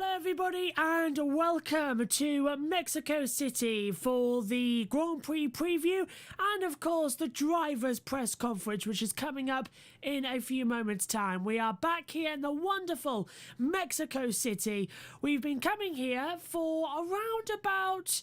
Hello everybody and welcome to Mexico City for the Grand Prix preview and of course the drivers press conference, which is coming up in a few moments time. We are back here in the wonderful Mexico City. We've been coming here for around about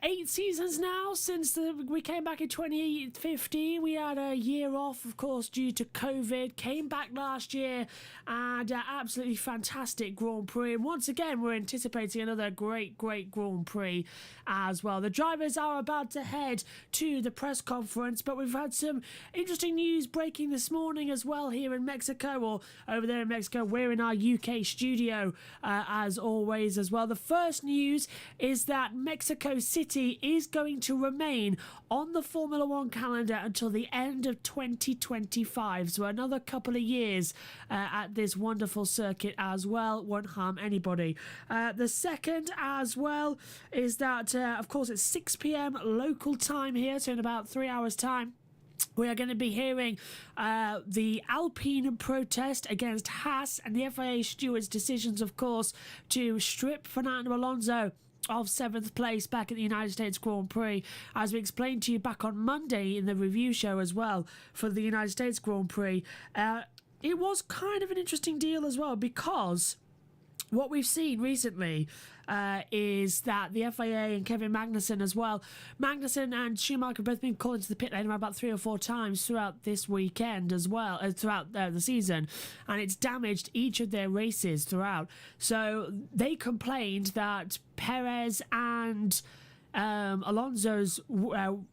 8 seasons now since we came back in 2015. We had a year off, of course, due to COVID. Came back last year and absolutely fantastic Grand Prix. And once again, we're anticipating another great Grand Prix as well. The drivers are about to head to the press conference, but we've had some interesting news breaking this morning as well here in Mexico, or over there in Mexico. We're in our UK studio as always as well. The first news is that Mexico City is going to remain on the Formula One calendar until the end of 2025, so another couple of years at this wonderful circuit as well. Won't harm anybody. The second as well is that of course it's 6 p.m. local time here, so in about 3 hours time we are going to be hearing the Alpine protest against Haas and the FIA stewards' decisions, of course, to strip Fernando Alonso of 7th place back at the United States Grand Prix, as we explained to you back on Monday in the review show as well for the United States Grand Prix. It was kind of an interesting deal as well, because what we've seen recently is that the FIA and Kevin Magnussen as well. Magnussen and Schumacher have both been called into the pit lane about 3 or 4 times throughout this weekend as well, throughout the season, and it's damaged each of their races throughout. So they complained that Perez and Alonso's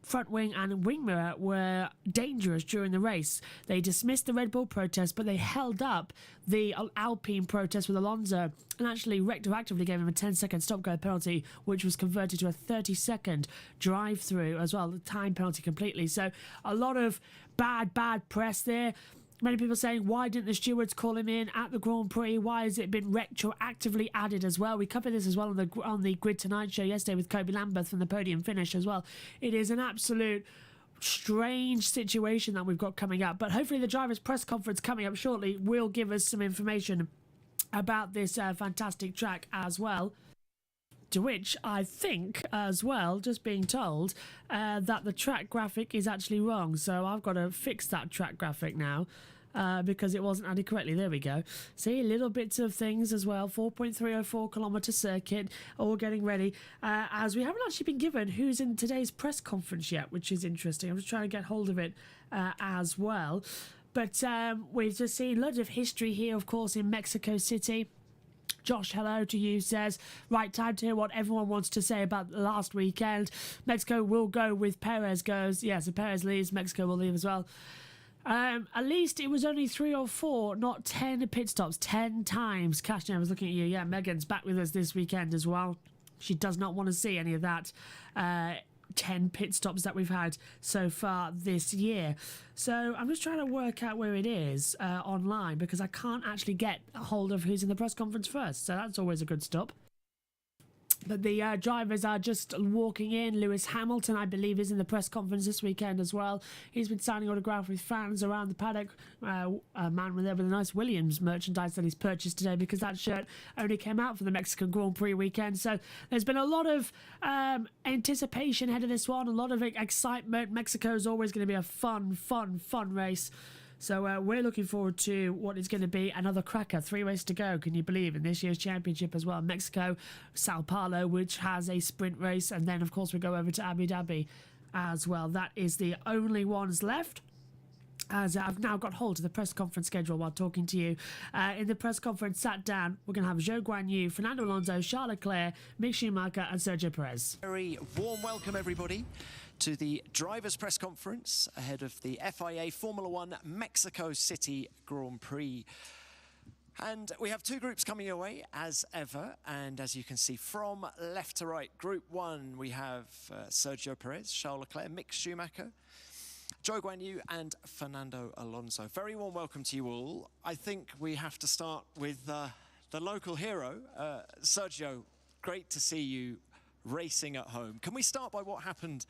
front wing and wing mirror were dangerous during the race. They dismissed the Red Bull protest, but they held up the Alpine protest with Alonso and actually retroactively gave him a 10-second stop-go penalty, which was converted to a 30-second drive-through as well, the time penalty completely. So a lot of bad press there. Many people saying, why didn't the stewards call him in at the Grand Prix? Why has it been retroactively added as well? We covered this as well on the Grid Tonight show yesterday with Kobe Lambeth from the podium finish as well. It is an absolute strange situation that we've got coming up. But hopefully the drivers' press conference coming up shortly will give us some information about this fantastic track as well. To which I think as well, just being told that the track graphic is actually wrong. So I've got to fix that track graphic now because it wasn't added correctly. There we go. See, little bits of things as well. 4.304 kilometre circuit, all getting ready. As we haven't actually been given who's in today's press conference yet, which is interesting. I'm just trying to get hold of it as well. But we've just seen loads of history here, of course, in Mexico City. Josh, hello to you, says, right, time to hear what everyone wants to say about the last weekend. Mexico will go with Perez goes. Yeah, so Perez leaves, Mexico will leave as well. At least it was only 3 or 4, not 10 pit stops, 10 times. Kashna, I was looking at you. Yeah, Megan's back with us this weekend as well. She does not want to see any of that 10 pit stops that we've had so far this year. So I'm just trying to work out where it is online, because I can't actually get a hold of who's in the press conference first. So that's always a good stop. But the drivers are just walking in. Lewis Hamilton, I believe, is in the press conference this weekend as well. He's been signing autographs with fans around the paddock. A man with a nice Williams merchandise that he's purchased today, because that shirt only came out for the Mexican Grand Prix weekend. So there's been a lot of anticipation ahead of this one, a lot of excitement. Mexico is always going to be a fun race. So we're looking forward to what is going to be another cracker. 3 races to go, can you believe, in this year's championship as well. Mexico, Sao Paulo, which has a sprint race, and then of course we go over to Abu Dhabi as well. That is the only ones left, as I've now got hold of the press conference schedule while talking to you. In the press conference sat down, we're going to have Zhou Guanyu, Fernando Alonso, Charles Leclerc, Mick Schumacher and Sergio Perez. Very warm welcome, everybody, to the drivers' press conference ahead of the FIA Formula One Mexico City Grand Prix. And we have 2 groups coming away as ever, and as you can see from left to right, Group 1 we have Sergio Perez, Charles Leclerc, Mick Schumacher, Zhou Guanyu and Fernando Alonso. Very warm welcome to you all. I think we have to start with the local hero, Sergio. Great to see you racing at home. Can we start by what happened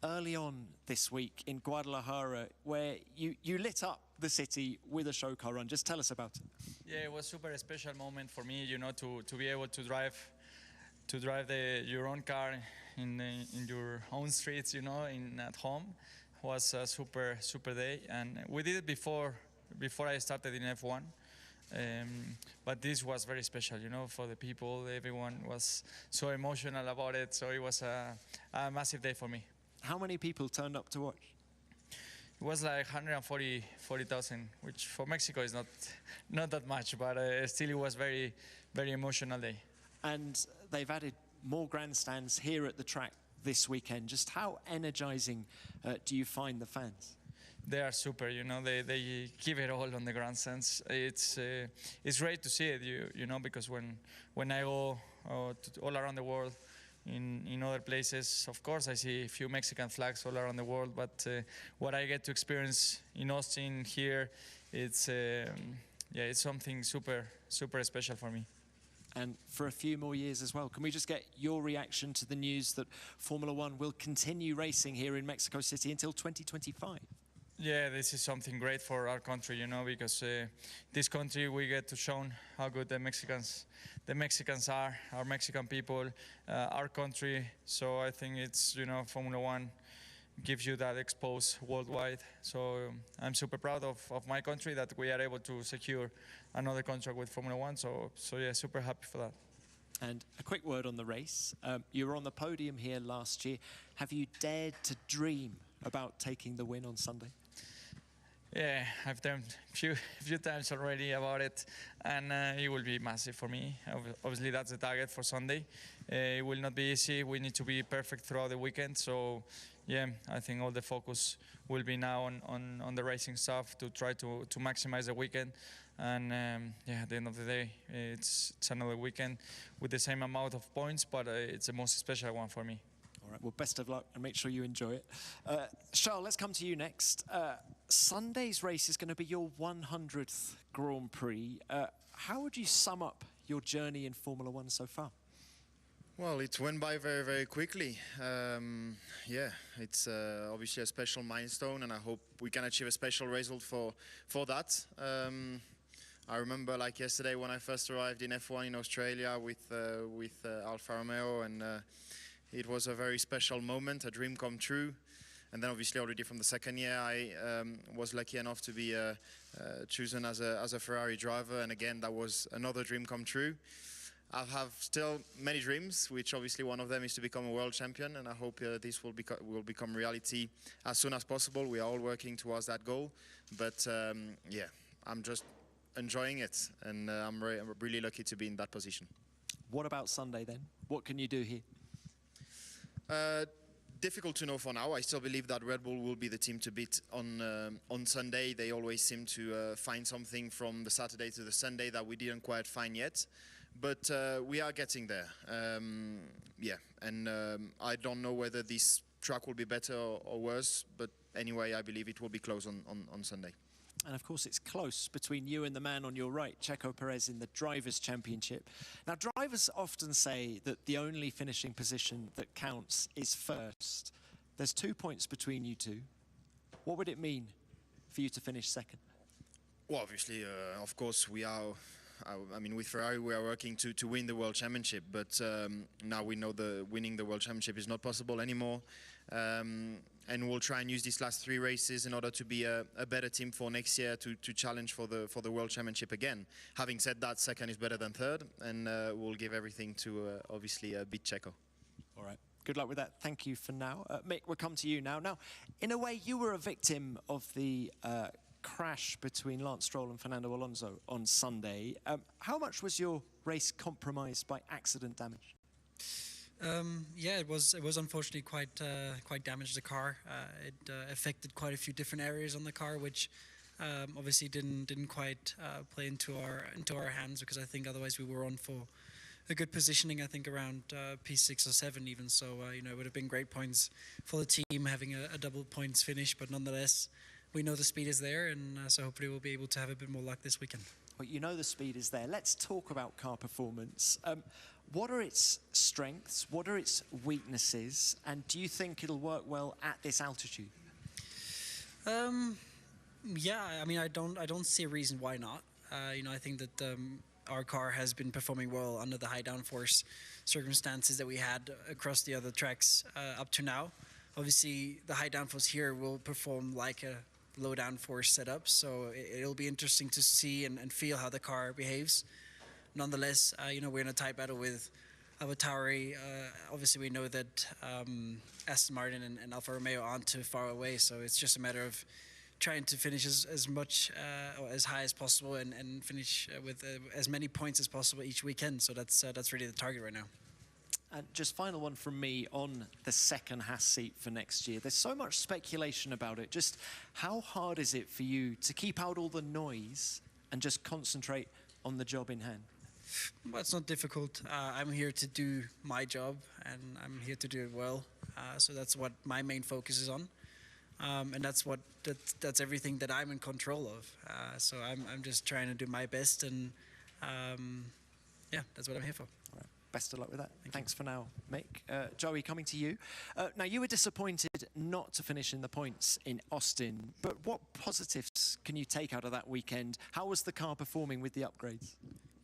early on this week in Guadalajara where you lit up the city with a show car run. Just tell us about it. Yeah, it was super special moment for me, you know, to be able to drive your own car in your own streets, you know, at home. Was a super day, and we did it before I started in F1. But this was very special, you know, for the people. Everyone was so emotional about it, so it was a massive day for me. How many people turned up to watch? It was like 140,000, which for Mexico is not that much, but still it was very emotional day. And they've added more grandstands here at the track this weekend. Just how energizing do you find the fans? They are super, you know. They give it all on the grandstands. It's great to see it, you know, because when I go all around the world, in other places, of course, I see a few Mexican flags all around the world. But what I get to experience in Austin here, it's something super special for me. And for a few more years as well. Can we just get your reaction to the news that Formula One will continue racing here in Mexico City until 2025? Yeah, this is something great for our country, you know, because this country we get to show how good the Mexicans are, our Mexican people, our country. So I think it's, you know, Formula One gives you that expose worldwide. So I'm super proud of my country that we are able to secure another contract with Formula One. So yeah, super happy for that. And a quick word on the race. You were on the podium here last year. Have you dared to dream about taking the win on Sunday? Yeah, I've dreamed a few times already about it, and it will be massive for me. Obviously, that's the target for Sunday. It will not be easy. We need to be perfect throughout the weekend. So, yeah, I think all the focus will be now on the racing stuff to try to maximize the weekend. And yeah, at the end of the day, it's another weekend with the same amount of points, but it's the most special one for me. All right, well, best of luck and make sure you enjoy it. Charles, let's come to you next. Sunday's race is going to be your 100th Grand Prix. How would you sum up your journey in Formula One so far? Well, it went by very quickly. Yeah, it's obviously a special milestone, and I hope we can achieve a special result for that. I remember like yesterday when I first arrived in F1 in Australia with Alfa Romeo, and it was a very special moment, a dream come true. And then obviously already from the second year, I was lucky enough to be chosen as a Ferrari driver. And again, that was another dream come true. I have still many dreams, which obviously one of them is to become a world champion. And I hope this will become reality as soon as possible. We are all working towards that goal. But yeah, I'm just enjoying it. And I'm really lucky to be in that position. What about Sunday then? What can you do here? Difficult to know for now. I still believe that Red Bull will be the team to beat on Sunday. They always seem to find something from the Saturday to the Sunday that we didn't quite find yet. But we are getting there. Yeah, and I don't know whether this track will be better or worse. But anyway, I believe it will be close on Sunday. And of course, it's close between you and the man on your right, Checo Perez, in the Drivers' Championship. Now, drivers often say that the only finishing position that counts is first. There's 2 points between you two. What would it mean for you to finish second? Well, obviously, of course, we are. I mean, with Ferrari, we are working to win the World Championship. But now we know winning the World Championship is not possible anymore. And we'll try and use these last 3 races in order to be a better team for next year to challenge for the World Championship again. Having said that, second is better than third, and we'll give everything to obviously beat Checo. All right. Good luck with that. Thank you for now. Mick, we'll come to you now. Now, in a way, you were a victim of the crash between Lance Stroll and Fernando Alonso on Sunday. How much was your race compromised by accident damage? Yeah, it was unfortunately quite damaged, the car. It affected quite a few different areas on the car, which obviously didn't quite play into our hands, because I think otherwise we were on for a good positioning, I think around P6 or 7 even. So you know, it would have been great points for the team having a double points finish, but nonetheless we know the speed is there, and so hopefully we'll be able to have a bit more luck this weekend. Well, you know the speed is there. Let's talk about car performance. What are its strengths? What are its weaknesses? And do you think it'll work well at this altitude? Yeah, I mean, I don't see a reason why not. I think that our car has been performing well under the high downforce circumstances that we had across the other tracks up to now. Obviously, the high downforce here will perform like a low downforce setup, so it'll be interesting to see and feel how the car behaves. Nonetheless, we're in a tight battle with AlphaTauri. Obviously, we know that Aston Martin and Alfa Romeo aren't too far away, so it's just a matter of trying to finish as much or as high as possible and finish with as many points as possible each weekend. So that's really the target right now. And just final one from me on the second Haas seat for next year. There's so much speculation about it. Just how hard is it for you to keep out all the noise and just concentrate on the job in hand? Well, it's not difficult. I'm here to do my job, and I'm here to do it well. So that's what my main focus is on, and that's everything that I'm in control of. So I'm just trying to do my best, and yeah, that's what I'm here for. All right. Best of luck with that. Thanks for now, Mick. Joey, coming to you. Now, you were disappointed not to finish in the points in Austin, but what positives can you take out of that weekend? How was the car performing with the upgrades?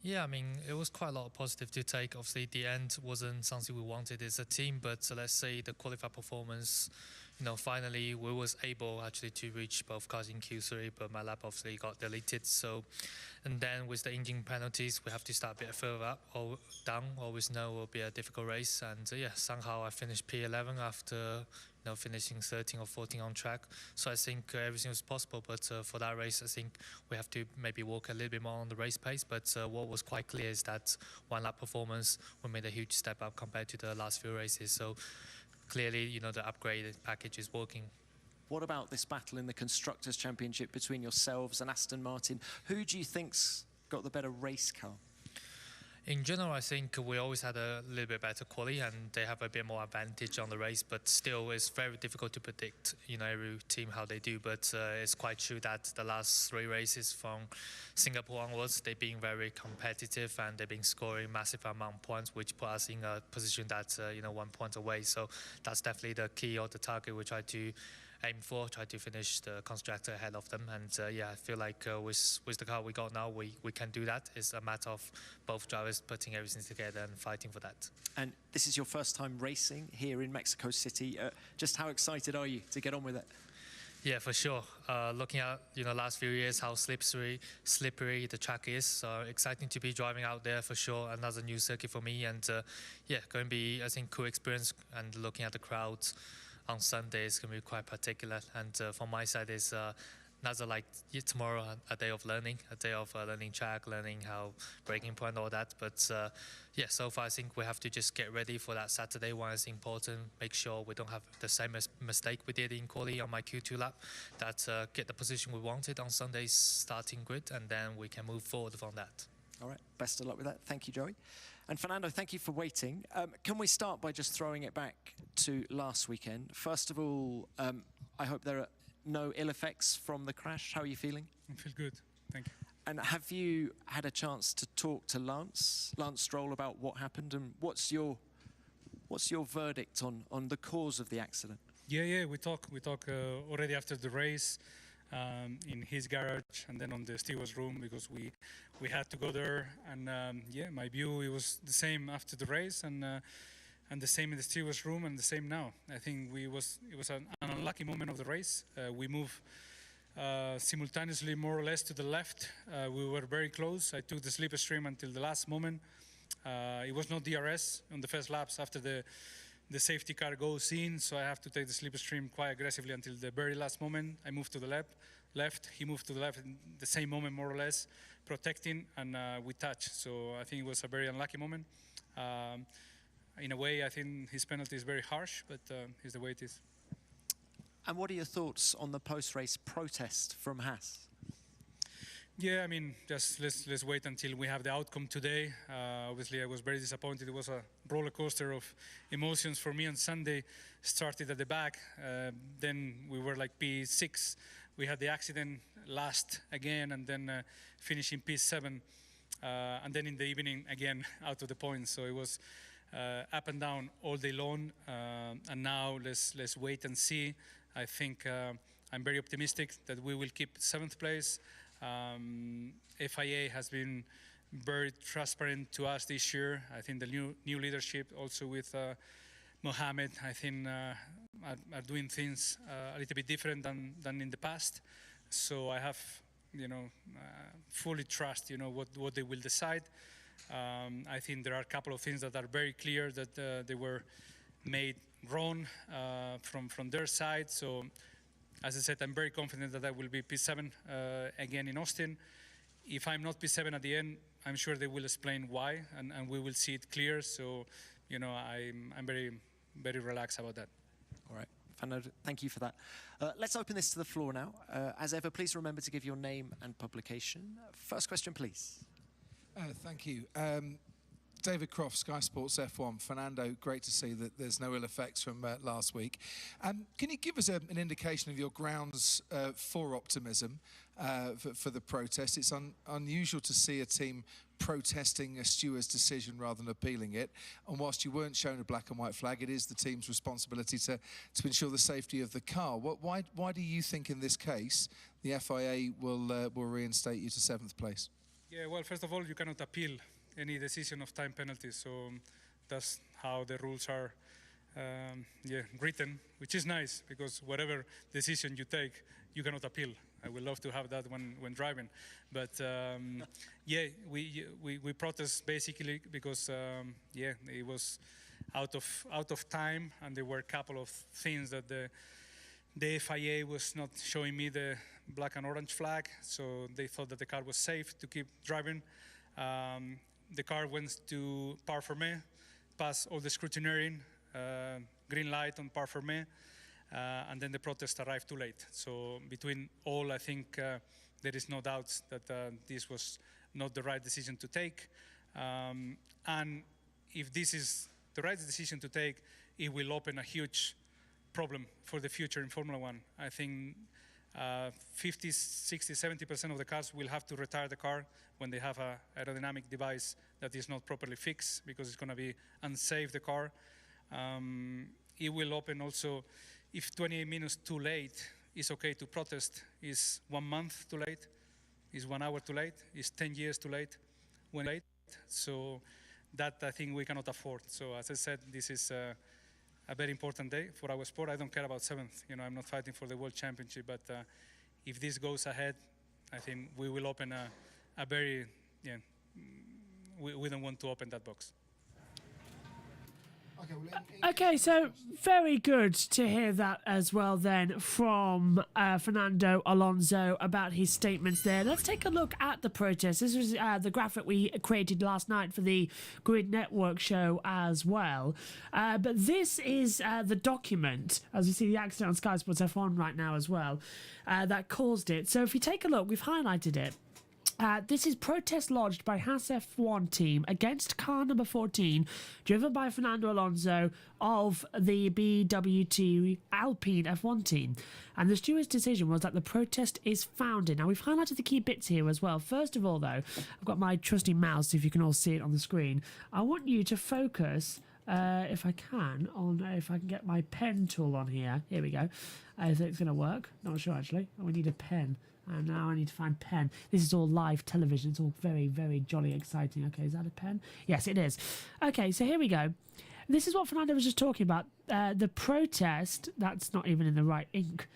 Yeah, I mean, it was quite a lot of positive to take. Obviously, the end wasn't something we wanted as a team, but let's say the qualified performance, finally we was able actually to reach both cars in Q3, but my lap obviously got deleted. So, and then with the engine penalties, we have to start a bit further up or down. Always know it will be a difficult race, and yeah, somehow I finished P11 after finishing 13 or 14 on track. So I think everything was possible, but for that race, I think we have to maybe walk a little bit more on the race pace. But what was quite clear is that one lap performance, we made a huge step up compared to the last few races. So clearly, the upgraded package is working. What about this battle in the Constructors' Championship between yourselves and Aston Martin? Who do you think's got the better race car? In general, I think we always had a little bit better quality, and they have a bit more advantage on the race. But still, it's very difficult to predict, every team how they do. But it's quite true that the last 3 races from Singapore onwards, they've been very competitive, and they've been scoring massive amount of points, which put us in a position that 1 point away. So that's definitely the key or the target we try to aim for, try to finish the constructor ahead of them. And yeah, I feel like with the car we got now, we can do that. It's a matter of both drivers putting everything together and fighting for that. And this is your first time racing here in Mexico City. Just how excited are you to get on with it? Yeah, for sure. Looking at last few years, how slippery the track is. So exciting to be driving out there for sure. Another new circuit for me, and yeah, going to be cool experience. And looking at the crowds on Sunday is going to be quite particular. And from my side is another tomorrow a day of learning, learning track, learning how braking point, all that. But yeah, so far I think we have to just get ready for that Saturday one. Is important. Make sure we don't have the same mistake we did in quali on my Q2 lap. That get the position we wanted on Sunday's starting grid, and then we can move forward from that. All right, best of luck with that. Thank you, Joey. And Fernando, thank you for waiting. Can we start by just throwing it back to last weekend? First of all, I hope there are no ill effects from the crash. How are you feeling? I feel good, thank you. And have you had a chance to talk to Lance Stroll, about what happened, and what's your verdict on the cause of the accident? Yeah, we talk already after the race in his garage, and then on the stewards room, because we had to go there. And yeah, my view, it was the same after the race, and the same in the stewards room, and the same now. I think it was an unlucky moment of the race. We moved simultaneously more or less to the left. We were very close. I took the slipstream until the last moment. It was not DRS on the first laps after the safety car goes in, so I have to take the slipstream quite aggressively until the very last moment. I moved to the left. He moved to the left in the same moment, more or less, protecting, and we touched. So I think it was a very unlucky moment. In a way, I think his penalty is very harsh, but it's the way it is. And what are your thoughts on the post-race protest from Haas? Yeah, I mean, just let's wait until we have the outcome today. Obviously, I was very disappointed. It was a roller coaster of emotions for me on Sunday. Started at the back, then we were like P6. We had the accident last again, and then finishing P7. and then in the evening again out of the points. So it was up and down all day long, and now let's wait and see. I think I'm very optimistic that we will keep 7th place. FIA has been very transparent to us this year. I think the new leadership, also with Mohammed, I think are doing things a little bit different than in the past. So I have, fully trust, what they will decide. I think there are a couple of things that are very clear that they were made wrong from their side. So, as I said, I'm very confident that I will be P7 again in Austin. If I'm not P7 at the end, I'm sure they will explain why, and we will see it clear. So, I'm very, very relaxed about that. All right, Fernando, thank you for that. Let's open this to the floor now. As ever, please remember to give your name and publication. First question, please. Thank you. David Croft, Sky Sports F1. Fernando, great to see that there's no ill effects from last week. Can you give us an indication of your grounds for optimism for the protest? It's unusual to see a team protesting a steward's decision rather than appealing it. And whilst you weren't shown a black and white flag, it is the team's responsibility to ensure the safety of the car. Why do you think in this case the FIA will reinstate you to 7th place? Yeah, well, first of all, you cannot appeal any decision of time penalties, so that's how the rules are written, which is nice, because whatever decision you take, you cannot appeal. I would love to have that when driving, but we protest basically because it was out of time, and there were a couple of things that the FIA was not showing me the black and orange flag, so they thought that the car was safe to keep driving. The car went to Parc-Fermé, passed all the scrutineering, green light on Parc-Fermé, and then the protest arrived too late. So between all, I think there is no doubt that this was not the right decision to take. And if this is the right decision to take, it will open a huge problem for the future in Formula One. I think 50, 60, 70% of the cars will have to retire the car when they have an aerodynamic device that is not properly fixed, because it's going to be unsafe, the car. It will open also, if 28 minutes too late is okay to protest, is 1 month too late, is 1 hour too late, is 10 years too late, when late. So that I think we cannot afford. So as I said, this is a very important day for our sport. I don't care about 7th. I'm not fighting for the World Championship, but if this goes ahead, I think we will open a very, we don't want to open that box. Okay, so very good to hear that as well then from Fernando Alonso about his statements there. Let's take a look at the protest. This was the graphic we created last night for the Grid Network show as well. But this is the document, as we see the accident on Sky Sports F1 right now as well, that caused it. So if you take a look, we've highlighted it. This is protest lodged by Haas F1 team against car number 14, driven by Fernando Alonso of the BWT Alpine F1 team. And the steward's decision was that the protest is founded. Now, we've highlighted the key bits here as well. First of all, though, I've got my trusty mouse, if you can all see it on the screen. I want you to focus, if I can, on if I can get my pen tool on here. Here we go. I think it's going to work. Not sure, actually. We need a pen. And now I need to find pen. This is all live television. It's all very, very jolly exciting. Okay, is that a pen? Yes, it is. Okay, so here we go. This is what Fernando was just talking about. The protest, that's not even in the right ink.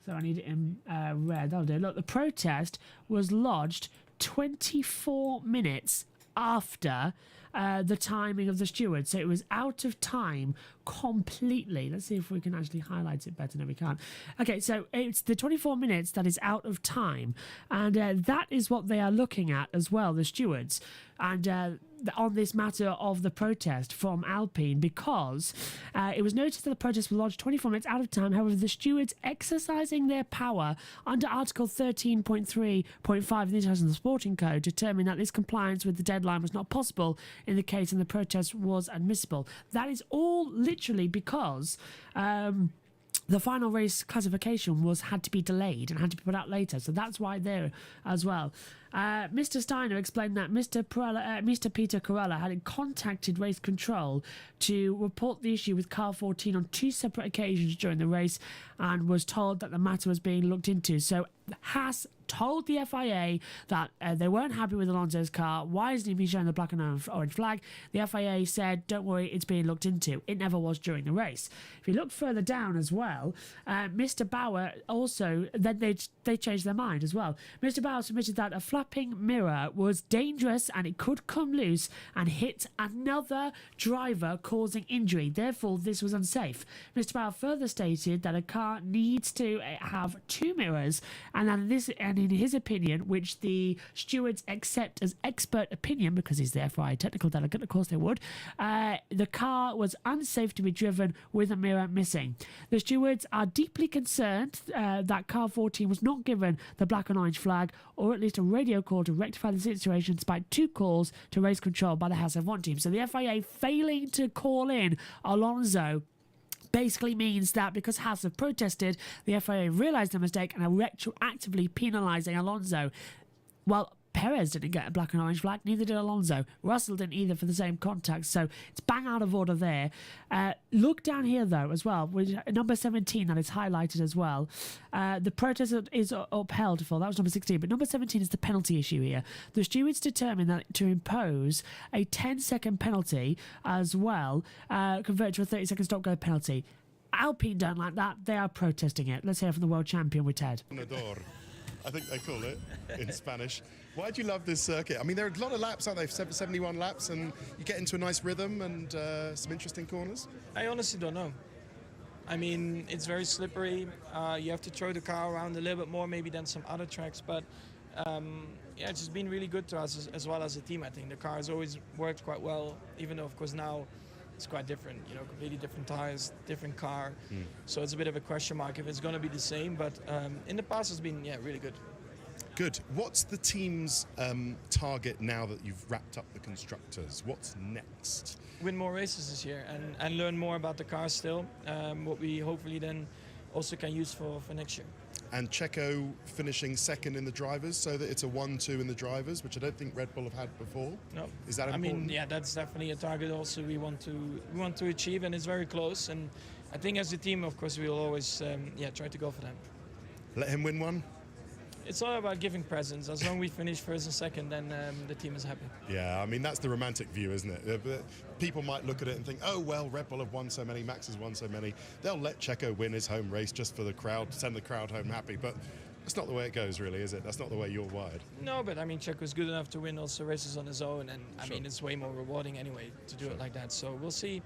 So I need it in red. That'll do. Look, the protest was lodged 24 minutes after the timing of the steward. So it was out of time completely. Let's see if we can actually highlight it better. No, we can't. Okay, so it's the 24 minutes that is out of time. And that is what they are looking at as well, the stewards. And on this matter of the protest from Alpine, because it was noticed that the protest was lodged 24 minutes out of time. However, the stewards exercising their power under Article 13.3.5 of the International Sporting Code determined that this compliance with the deadline was not possible in the case and the protest was admissible. That is all literally because the final race classification had to be delayed and had to be put out later. So that's why there as well. Mr. Steiner explained that Mr. Peter Corella had contacted race control to report the issue with car 14 on 2 separate occasions during the race and was told that the matter was being looked into. So Haas told the FIA that they weren't happy with Alonso's car. Why isn't he being shown the black and orange flag? The FIA said, don't worry, it's being looked into. It never was during the race. If you look further down as well, Mr. Bauer also, then they changed their mind as well. Mr. Bauer submitted that a flapping mirror was dangerous and it could come loose and hit another driver, causing injury. Therefore, this was unsafe. Mr. Bauer further stated that a car needs to have 2 mirrors, and in his opinion, which the stewards accept as expert opinion because he's the FIA technical delegate, of course they would, the car was unsafe to be driven with a mirror missing. The stewards are deeply concerned that car 14 was not given the black and orange flag, or at least a radio call to rectify the situation, despite 2 calls to race control by the Haas F1 team. So the FIA failing to call in Alonso basically means that because Haas have protested, the FIA realised the mistake and are retroactively penalising Alonso. Well, Perez didn't get a black and orange flag, neither did Alonso. Russell didn't either for the same contact, so it's bang out of order there. Look down here, though, as well, with number 17 that is highlighted as well. The protest is upheld for, that was number 16, but number 17 is the penalty issue here. The stewards determined that to impose a 10-second penalty as well, convert to a 30-second stop-go penalty. Alpine don't like that. They are protesting it. Let's hear from the world champion with Ted. I think they call it in Spanish. Why do you love this circuit? I mean, there are a lot of laps, aren't there? 71 laps, and you get into a nice rhythm and some interesting corners. I honestly don't know. I mean, it's very slippery. You have to throw the car around a little bit more maybe than some other tracks, but yeah, it's just been really good to us as well as a team. I think the car has always worked quite well, even though, of course, now it's quite different, you know, completely different tires, different car. So it's a bit of a question mark if it's going to be the same, but in the past it's been, really good. Good. What's the team's target now that you've wrapped up the constructors? What's next? Win more races this year and learn more about the car still, what we hopefully then also can use for next year. And Checo finishing second in the drivers, so that it's a 1-2 in the drivers, which I don't think Red Bull have had before. No. Is that important? I mean, yeah, that's definitely a target also we want to achieve, and it's very close. And I think as a team, of course, we will always try to go for them. Let him win one? It's all about giving presents. As long as we finish first and second, then the team is happy. Yeah, I mean, that's the romantic view, isn't it? People might look at it and think, oh, well, Red Bull have won so many, Max has won so many. They'll let Checo win his home race just for the crowd, send the crowd home happy. But that's not the way it goes, really, is it? That's not the way you're wired. No, but I mean, Checo's good enough to win also races on his own. And I mean, it's way more rewarding anyway to do it like that. So we'll see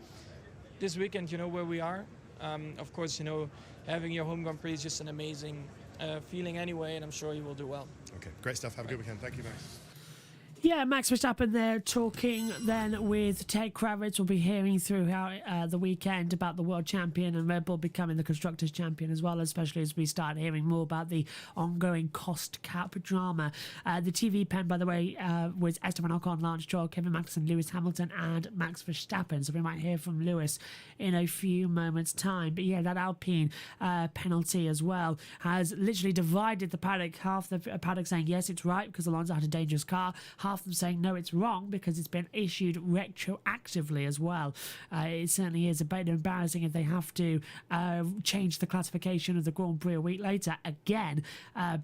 this weekend, where we are. Of course, having your home Grand Prix is just an amazing feeling anyway, and I'm sure you will do well. Okay, great stuff. Have a good weekend. Thank you, Max. Yeah, Max Verstappen there talking then with Ted Kravitz. We'll be hearing throughout the weekend about the world champion and Red Bull becoming the constructors champion as well, especially as we start hearing more about the ongoing cost cap drama. The TV pen, by the way, was Esteban Ocon, Lance Stroll, Kevin Magnussen, Lewis Hamilton and Max Verstappen. So we might hear from Lewis in a few moments' time. But yeah, that Alpine penalty as well has literally divided the paddock. Half the paddock saying, yes, it's right because Alonso had a dangerous car. Half them saying no, it's wrong because it's been issued retroactively as well. It certainly is a bit embarrassing if they have to change the classification of the Grand Prix a week later again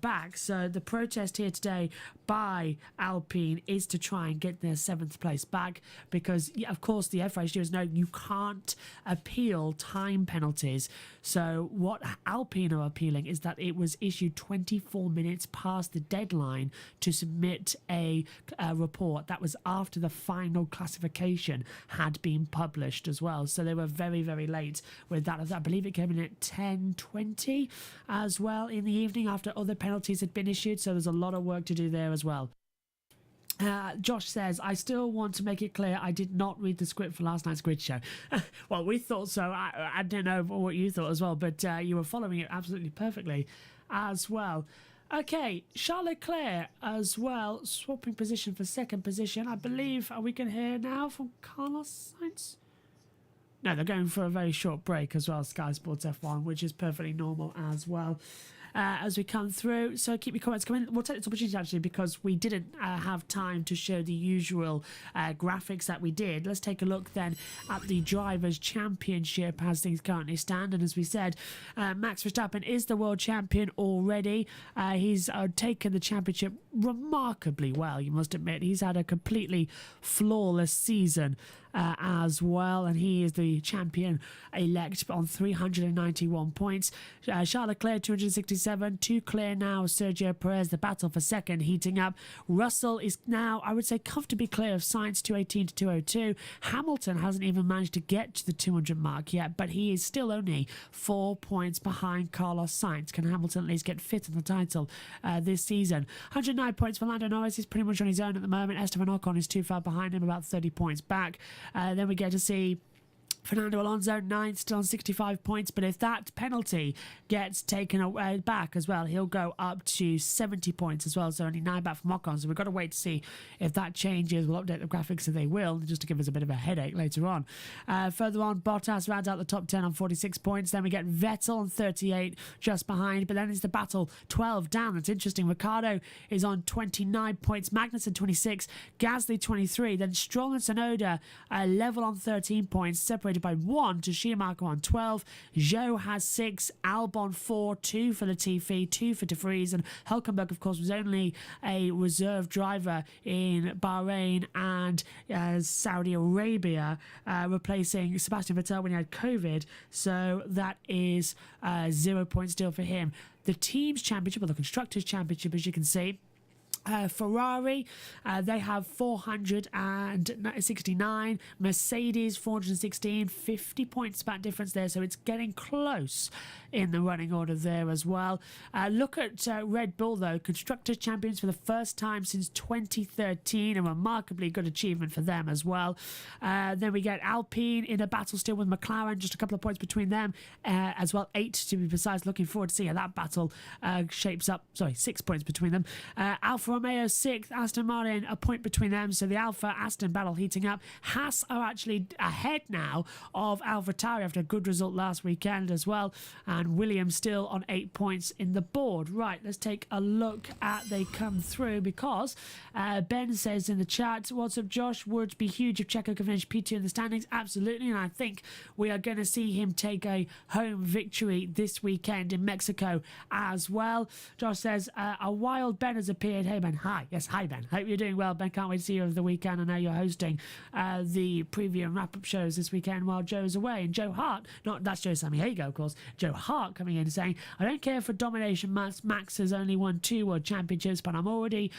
back. So the protest here today by Alpine is to try and get their 7th place back because, of course, the FIA stewards know you can't appeal time penalties. So what Alpine are appealing is that it was issued 24 minutes past the deadline to submit a report. That was after the final classification had been published as well. So they were very, very late with that. I believe it came in at 10:20 as well in the evening after other penalties had been issued. So there's a lot of work to do there as well. Josh says, I still want to make it clear I did not read the script for last night's grid show. Well, we thought so. I don't know what you thought as well, but you were following it absolutely perfectly as well. Okay, Charles Leclerc as well, swapping position for 2nd position. I believe, are we going to hear now from Carlos Sainz? No, they're going for a very short break as well, Sky Sports F1, which is perfectly normal as well. as we come through. So keep your comments coming. We'll take this opportunity actually, because we didn't have time to show the usual graphics that we did. Let's take a look then at the Drivers' Championship as things currently stand. And as we said, Max Verstappen is the world champion already. He's taken the championship remarkably well, you must admit. He's had a completely flawless season as well, and he is the champion elect on 391 points. Charles Leclerc 267, two clear now. Sergio Perez, the battle for second heating up. Russell is now, I would say, comfortably clear of Sainz, 218 to 202. Hamilton hasn't even managed to get to the 200 mark yet, but he is still only 4 points behind Carlos Sainz. Can Hamilton at least get fifth in the title this season? 109 points for Lando Norris. He's pretty much on his own at the moment. Esteban Ocon is too far behind him, about 30 points back. Then we get to see Fernando Alonso, 9th, still on 65 points. But if that penalty gets taken back as well, he'll go up to 70 points as well. So only 9 back from Ocon. So we've got to wait to see if that changes. We'll update the graphics if they will, just to give us a bit of a headache later on. Further on, Bottas rounds out the top 10 on 46 points. Then we get Vettel on 38, just behind. But then it's the battle 12 down. That's interesting. Ricciardo is on 29 points. Magnussen 26. Gasly 23. Then Stroll and Tsunoda level on 13 points, separated by 1 to Schumacher on 12. Zhou has 6, Albon 4, 2 for Latifi, 2 for De Vries, and Hülkenberg, of course, was only a reserve driver in Bahrain and Saudi Arabia, replacing Sebastian Vettel when he had COVID. So that is 0 points still for him. The Teams Championship, or the Constructors Championship, as you can see, Ferrari, they have 469. Mercedes 416, 50 points back difference there, so it's getting close in the running order there as well. Look at Red Bull though, Constructors Champions for the first time since 2013, a remarkably good achievement for them as well. Then we get Alpine in a battle still with McLaren, just a couple of points between them as well, 8 to be precise. Looking forward to see how that battle shapes up. Sorry, 6 points between them. Alfa Romeo 6th, Aston Martin a point between them, so the Alfa Aston battle heating up. Haas are actually ahead now of AlphaTauri after a good result last weekend as well, and Williams still on 8 points in the board. Right, let's take a look at they come through, because Ben says in the chat, what's up Josh, would be huge if Checo could finish P2 in the standings. Absolutely, and I think we are going to see him take a home victory this weekend in Mexico as well. Josh says a wild Ben has appeared. Hey Ben, hi. Yes, hi Ben. Hope you're doing well, Ben. Can't wait to see you over the weekend. I know you're hosting the preview and wrap-up shows this weekend while Joe's away. And Joe Hart, not that's Joe Sammy Hago, of course. Joe Hart coming in and saying, I don't care for domination. Max has only won 2 world championships, but I already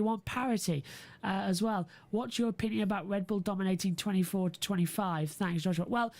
want parity as well. What's your opinion about Red Bull dominating 24 to 25? Thanks, Joshua. Well,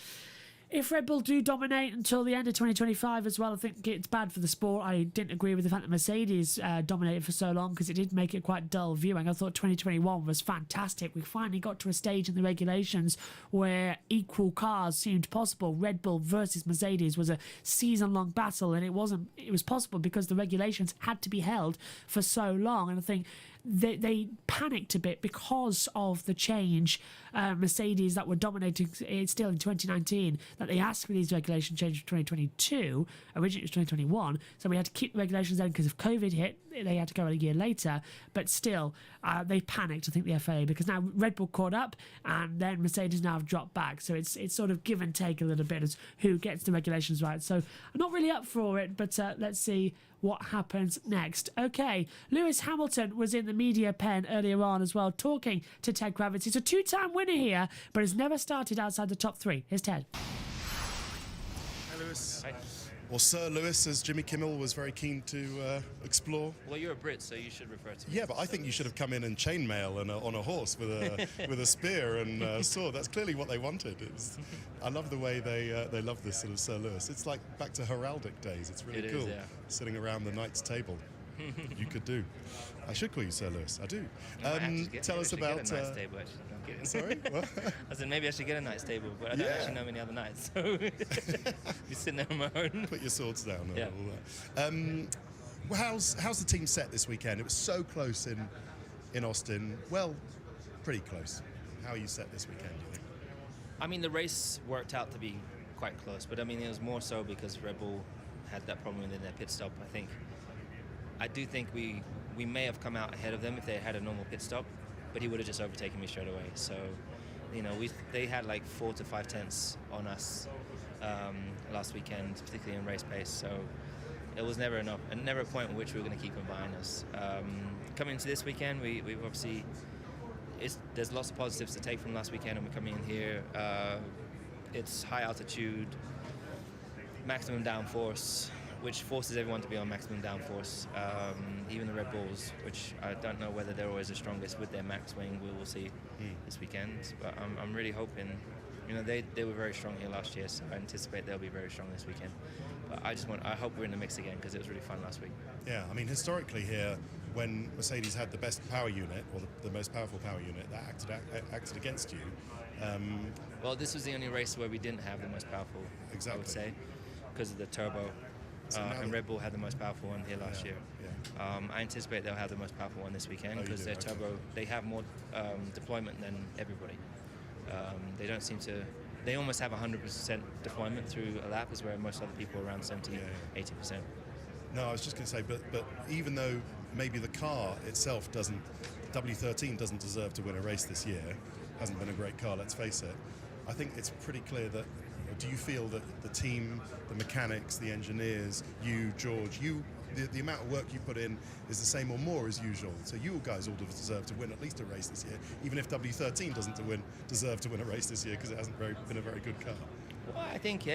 if Red Bull do dominate until the end of 2025 as well, I think it's bad for the sport. I didn't agree with the fact that Mercedes dominated for so long, because it did make it quite dull viewing. I thought 2021 was fantastic. We finally got to a stage in the regulations where equal cars seemed possible. Red Bull versus Mercedes was a season-long battle, and it was possible because the regulations had to be held for so long. And I think they panicked a bit because of the change. Mercedes that were dominating still in 2019, that they asked for these regulation changes for 2022. Originally it was 2021, so we had to keep the regulations then because if COVID hit, they had to go a year later. But still, they panicked, I think, the FAA, because now Red Bull caught up and then Mercedes now have dropped back. So it's sort of give and take a little bit as who gets the regulations right. So I'm not really up for it, but let's see what happens next. Okay, Lewis Hamilton was in the media pen earlier on as well, talking to Ted Kravitz. He's a 2-time winner here, but has never started outside the top 3. Here's Ted. Hi, Lewis. Hi. Well, Sir Lewis, as Jimmy Kimmel was very keen to explore. Well, you're a Brit, so you should refer to me. Yeah, but I think you should have come in chainmail and on a horse with a with a spear and sword. That's clearly what they wanted. I love the way they love this sort of Sir Lewis. It's like back to heraldic days. It's really cool. Yeah. Sitting around the knight's table. You could do. I should call you Sir Lewis. I do. Tell us about. Get a knight's table, actually. No, I'm kidding. Sorry. What? I said maybe I should get a knight's table, but I don't actually know many other knights, so be sitting there on my own. Put your swords down. Yeah. All that. Well, how's the team set this weekend? It was so close in Austin. Well, pretty close. How are you set this weekend, do you think? I mean, the race worked out to be quite close, but I mean, it was more so because Red Bull had that problem in their pit stop. I do think we may have come out ahead of them if they had a normal pit stop, but he would have just overtaken me straight away. So, you know, they had like 4 to 5 tenths on us last weekend, particularly in race pace. So it was never enough, and never a point at which we were going to keep them behind us. Coming into this weekend, we've obviously there's lots of positives to take from last weekend, and we're coming in here. It's high altitude, maximum downforce, which forces everyone to be on maximum downforce. Even the Red Bulls, which I don't know whether they're always the strongest with their max wing. We will see this weekend, but I'm really hoping. You know, they were very strong here last year, so I anticipate they'll be very strong this weekend. But I hope we're in the mix again, because it was really fun last week. Yeah, I mean, historically here, when Mercedes had the best power unit, or the most powerful power unit, that acted against you. Well, this was the only race where we didn't have the most powerful, exactly. I would say, because of the turbo. And Red Bull had the most powerful one here last year. Yeah. I anticipate they'll have the most powerful one this weekend, because their turbo, they have more deployment than everybody. They don't seem to. They almost have 100% deployment through a lap, is where most other people are around 70, 80%. No, I was just going to say, but even though maybe the car itself W13 doesn't deserve to win a race this year, hasn't been a great car, let's face it, I think it's pretty clear that, do you feel that the team, the mechanics, the engineers, you, George, the amount of work you put in is the same or more as usual? So you guys all deserve to win at least a race this year, even if W13 doesn't deserve to win a race this year, because it hasn't been a very good car. Well, I think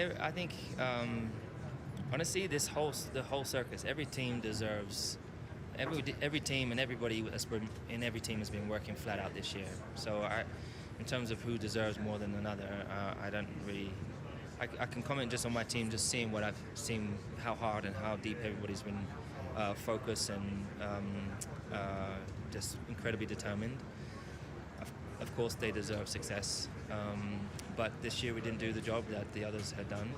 honestly, the whole circus, every team deserves. Every team and everybody in every team has been working flat out this year. So in terms of who deserves more than another, I don't really. I can comment just on my team, just seeing what I've seen, how hard and how deep everybody's been focused and just incredibly determined. Of course, they deserve success, but this year we didn't do the job that the others had done.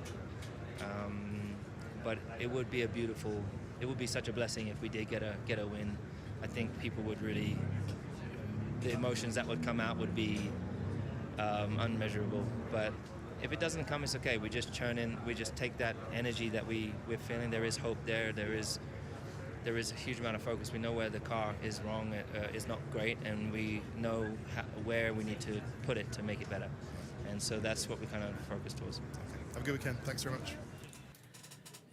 But it would be it would be such a blessing if we did get a win. I think people would really, the emotions that would come out would be unmeasurable. But if it doesn't come, it's okay. We just churn in. We just take that energy that we're feeling. There is hope there. There is a huge amount of focus. We know where the car is wrong, is not great, and we know where we need to put it to make it better. And so that's what we kind of focus towards. Okay. Have a good weekend. Thanks very much.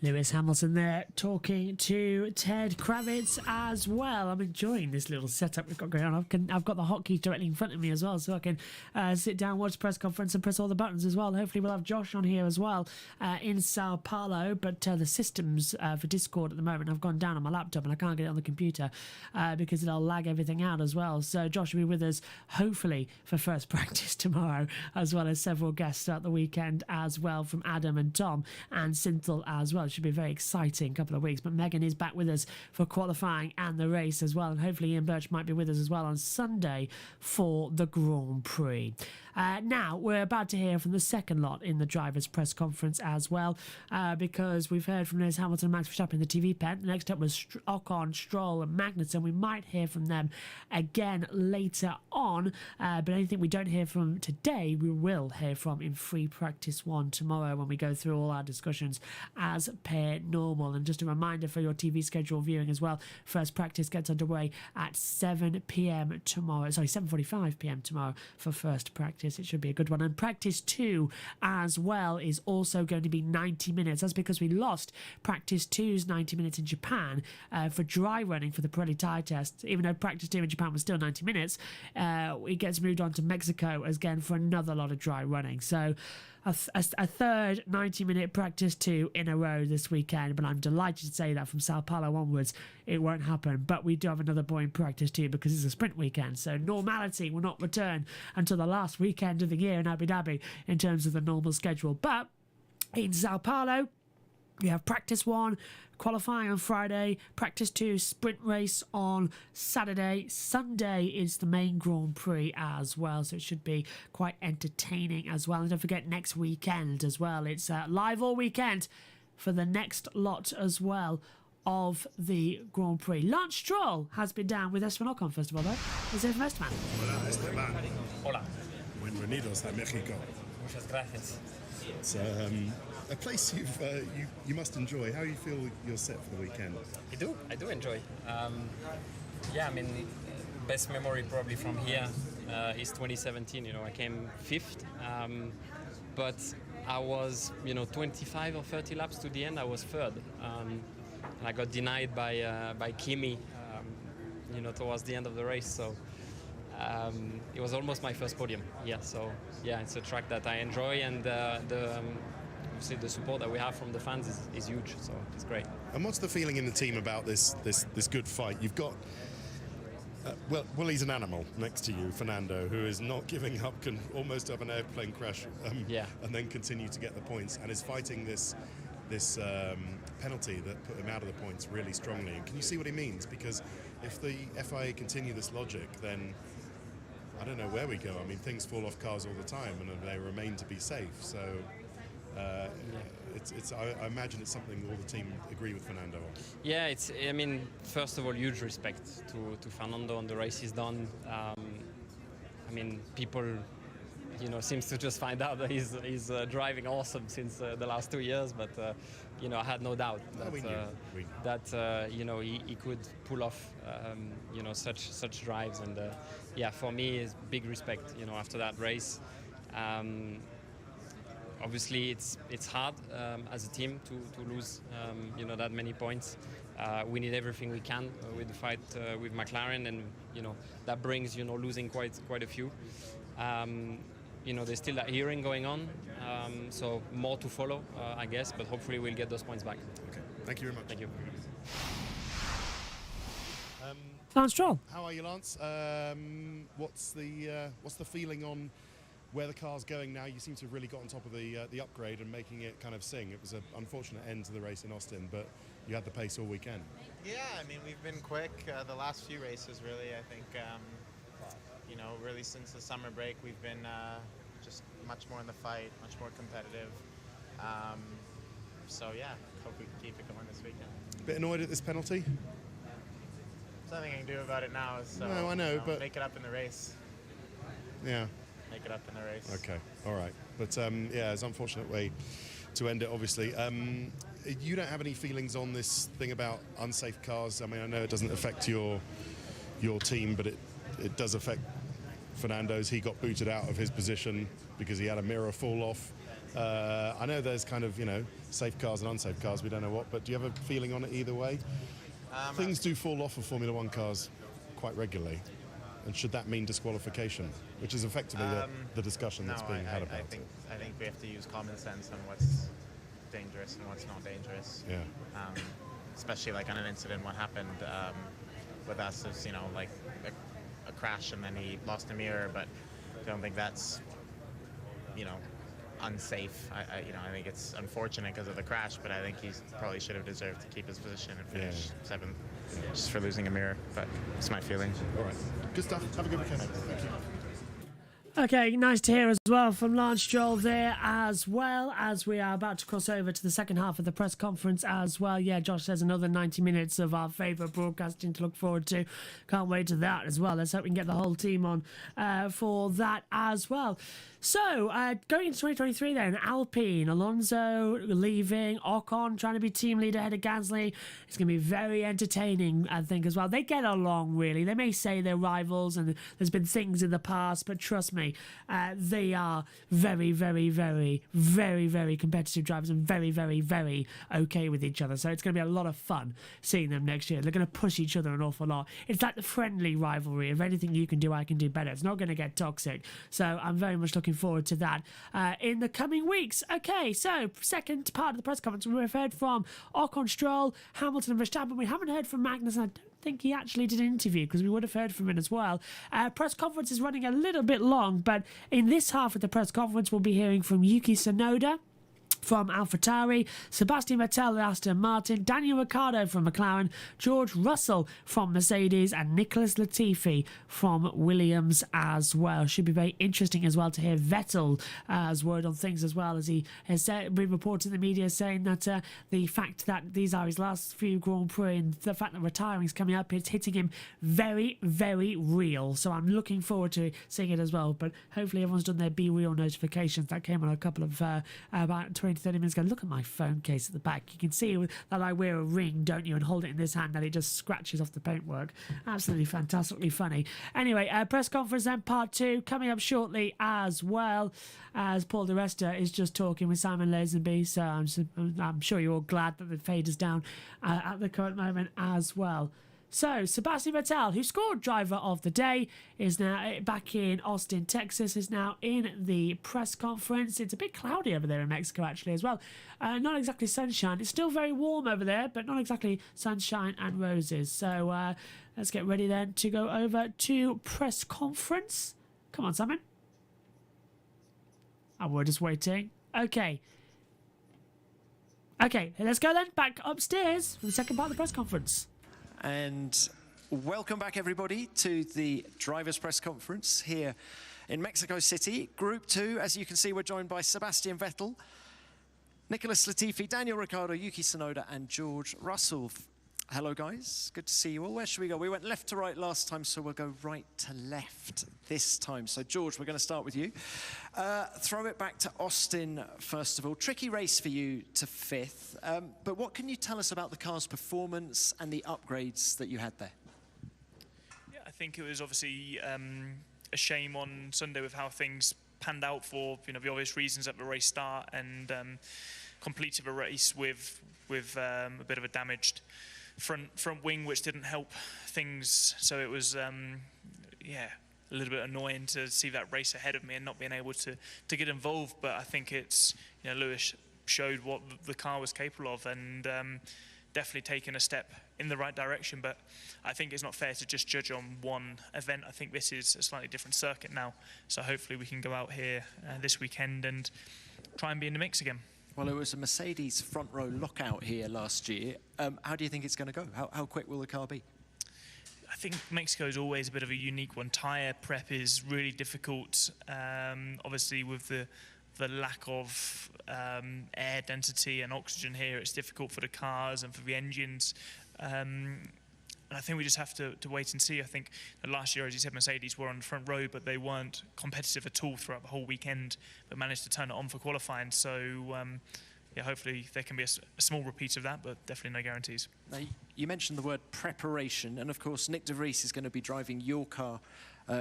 Lewis Hamilton there talking to Ted Kravitz as well. I'm enjoying this little setup we've got going on. I've got the hotkeys directly in front of me as well, so I can sit down, watch the press conference and press all the buttons as well. Hopefully we'll have Josh on here as well in Sao Paulo, but the systems for Discord at the moment have gone down on my laptop and I can't get it on the computer because it'll lag everything out as well. So Josh will be with us hopefully for first practice tomorrow, as well as several guests throughout the weekend as well, from Adam and Tom and Synthel as well. Should be a very exciting couple of weeks. But Megan is back with us for qualifying and the race as well, and hopefully Ian Birch might be with us as well on Sunday for the Grand Prix. Now we're about to hear from the second lot in the drivers' press conference as well, because we've heard from Lewis Hamilton and Max Verstappen in the TV pen. The next up was Ocon, Stroll and Magnussen. We might hear from them again later on, but anything we don't hear from today we will hear from in free practice 1 tomorrow when we go through all our discussions as per normal. And just a reminder for your TV schedule viewing as well, first practice gets underway at 7 p.m. tomorrow, sorry, 7:45 p.m. tomorrow for first practice. It should be a good one. And practice 2 as well is also going to be 90 minutes. That's because we lost practice 2's 90 minutes in Japan for dry running for the Pirelli tyre test. Even though practice 2 in Japan was still 90 minutes, it gets moved on to Mexico again for another lot of dry running. So a third 90-minute practice 2 in a row this weekend, but I'm delighted to say that from Sao Paulo onwards it won't happen. But we do have another boring practice 2 because it's a sprint weekend, so normality will not return until the last weekend of the year in Abu Dhabi in terms of the normal schedule. But in Sao Paulo we have practice 1, qualifying on Friday, practice 2, sprint race on Saturday. Sunday is the main Grand Prix as well, so it should be quite entertaining as well. And don't forget next weekend as well, it's live all weekend for the next lot as well of the Grand Prix. Lance Stroll has been down with Esteban Ocon first of all, though. Is it from Esteban? Hola, Esteban. Hola. Bienvenidos a Mexico. Muchas gracias. It's a place you must enjoy. How do you feel you're set for the weekend? I do enjoy. Yeah, I mean, best memory probably from here is 2017. You know, I came fifth, but I was, 25 or 30 laps to the end. I was third, and I got denied by Kimi, towards the end of the race. So it was almost my first podium. Yeah, so yeah, it's a track that I enjoy, and obviously the support that we have from the fans is huge. So it's great. And what's the feeling in the team about this good fight? You've got. Well, he's an animal next to you, Fernando, who is not giving up, can almost have an airplane crash, and then continue to get the points, and is fighting this penalty that put him out of the points really strongly. And can you see what he means? Because if the FIA continue this logic, then I don't know where we go. I mean, things fall off cars all the time, and they remain to be safe. So I imagine it's something all the team agree with Fernando on. Yeah, I mean, first of all, huge respect to Fernando on the race he's done. I mean, people, seems to just find out that he's driving awesome since the last 2 years, but I had no doubt that he could pull off such drives, and yeah, for me, it's big respect. After that race. Obviously, it's hard as a team to lose, that many points. We need everything we can with the fight with McLaren, and that brings losing quite a few. There's still that hearing going on, so more to follow, I guess. But hopefully, we'll get those points back. Okay, thank you very much. Thank you. Lance Stroll. How are you, Lance? What's the feeling on where the car's going now? You seem to have really got on top of the upgrade and making it kind of sing. It was an unfortunate end to the race in Austin, but you had the pace all weekend. Yeah, I mean, we've been quick the last few races, really. I think, really since the summer break, we've been just much more in the fight, much more competitive. So, yeah, hope we can keep it going this weekend. Bit annoyed at this penalty? There's nothing I can do about it now. So, no, I know, but make it up in the race. Yeah. Make it up in the race. Okay, all right. But yeah, it's an unfortunate way to end it, obviously. You don't have any feelings on this thing about unsafe cars? I mean, I know it doesn't affect your team, but it does affect Fernando's. He got booted out of his position because he had a mirror fall off. I know there's kind of, safe cars and unsafe cars, we don't know what, but do you have a feeling on it either way? Things do fall off of Formula One cars quite regularly. And should that mean disqualification, which is effectively the discussion that's being had about it? I think we have to use common sense on what's dangerous and what's not dangerous. Yeah. Especially like on an incident, what happened with us is, like a crash and then he lost a mirror, but I don't think that's, unsafe. I think it's unfortunate because of the crash, but I think he probably should have deserved to keep his position and finish seventh just for losing a mirror. But it's my feeling. All right. Good stuff. Have a good weekend. Thank you. Okay, nice to hear as well from Lance Stroll there, as well as we are about to cross over to the second half of the press conference as well. Yeah, Josh says another 90 minutes of our favourite broadcasting to look forward to. Can't wait to that as well. Let's hope we can get the whole team on for that as well. So, going into 2023 then, Alpine, Alonso leaving, Ocon trying to be team leader ahead of Gasly. It's going to be very entertaining, I think, as well. They get along, really. They may say they're rivals and there's been things in the past, but trust me, they are very, very, very, very, very competitive drivers and very, very, very okay with each other. So it's going to be a lot of fun seeing them next year. They're going to push each other an awful lot. It's like the friendly rivalry of anything you can do, I can do better. It's not going to get toxic. So I'm very much looking forward to that in the coming weeks. Okay, so second part of the press conference, we've heard from Ocon, Stroll, Hamilton and Verstappen. We haven't heard from Magnus. I don't think he actually did an interview because we would have heard from him as well. Press conference is running a little bit long, but in this half of the press conference we'll be hearing from Yuki Tsunoda from AlphaTauri, Sebastian Vettel at Aston Martin, Daniel Ricciardo from McLaren, George Russell from Mercedes, and Nicholas Latifi from Williams as well. Should be very interesting as well to hear Vettel's word on things, as well, as he has been reported in the media saying that the fact that these are his last few Grand Prix and the fact that retiring is coming up, it's hitting him very, very real. So I'm looking forward to seeing it as well. But hopefully everyone's done their Be Real notifications. That came on a couple of about 20 20, 30 minutes ago. Look at my phone case at the back. You can see that I wear a ring, don't you, and hold it in this hand and it just scratches off the paintwork. Absolutely fantastically funny. Anyway, press conference then, part 2, coming up shortly as well, as Paul de Resta is just talking with Simon Lazenby. So I'm sure you're all glad that the fade is down at the current moment as well. So, Sebastian Vettel, who scored Driver of the Day, is now back in Austin, Texas, is now in the press conference. It's a bit cloudy over there in Mexico, actually, as well. Not exactly sunshine. It's still very warm over there, but not exactly sunshine and roses. So, let's get ready then to go over to press conference. Come on, Simon. Oh, we're just waiting. Okay. Okay, let's go then back upstairs for the second part of the press conference. And welcome back, everybody, to the Drivers' Press Conference here in Mexico City. Group 2, as you can see, we're joined by Sebastian Vettel, Nicholas Latifi, Daniel Ricciardo, Yuki Tsunoda, and George Russell. Hello, guys. Good to see you all. Where should we go? We went left to right last time, so we'll go right to left this time. So, George, we're going to start with you. Throw it back to Austin, first of all. Tricky race for you to 5th. But what can you tell us about the car's performance and the upgrades that you had there? Yeah, I think it was obviously a shame on Sunday with how things panned out for the obvious reasons at the race start, and completed the race with a bit of a damaged front wing, which didn't help things. So it was yeah, a little bit annoying to see that race ahead of me and not being able to get involved. But I think it's, Lewis showed what the car was capable of, and definitely taken a step in the right direction. But I think it's not fair to just judge on one event. I think this is a slightly different circuit now, so hopefully we can go out here this weekend and try and be in the mix again. Well, it was a Mercedes front row lockout here last year. How do you think it's going to go? How quick will the car be? I think Mexico is always a bit of a unique one. Tyre prep is really difficult, obviously with the lack of air density and oxygen here. It's difficult for the cars and for the engines. And I think we just have to wait and see. I think last year, as you said, Mercedes were on the front row, but they weren't competitive at all throughout the whole weekend, but managed to turn it on for qualifying. So, yeah, hopefully there can be a small repeat of that, but definitely no guarantees. Now, you mentioned the word preparation, and of course, Nick de Vries is going to be driving your car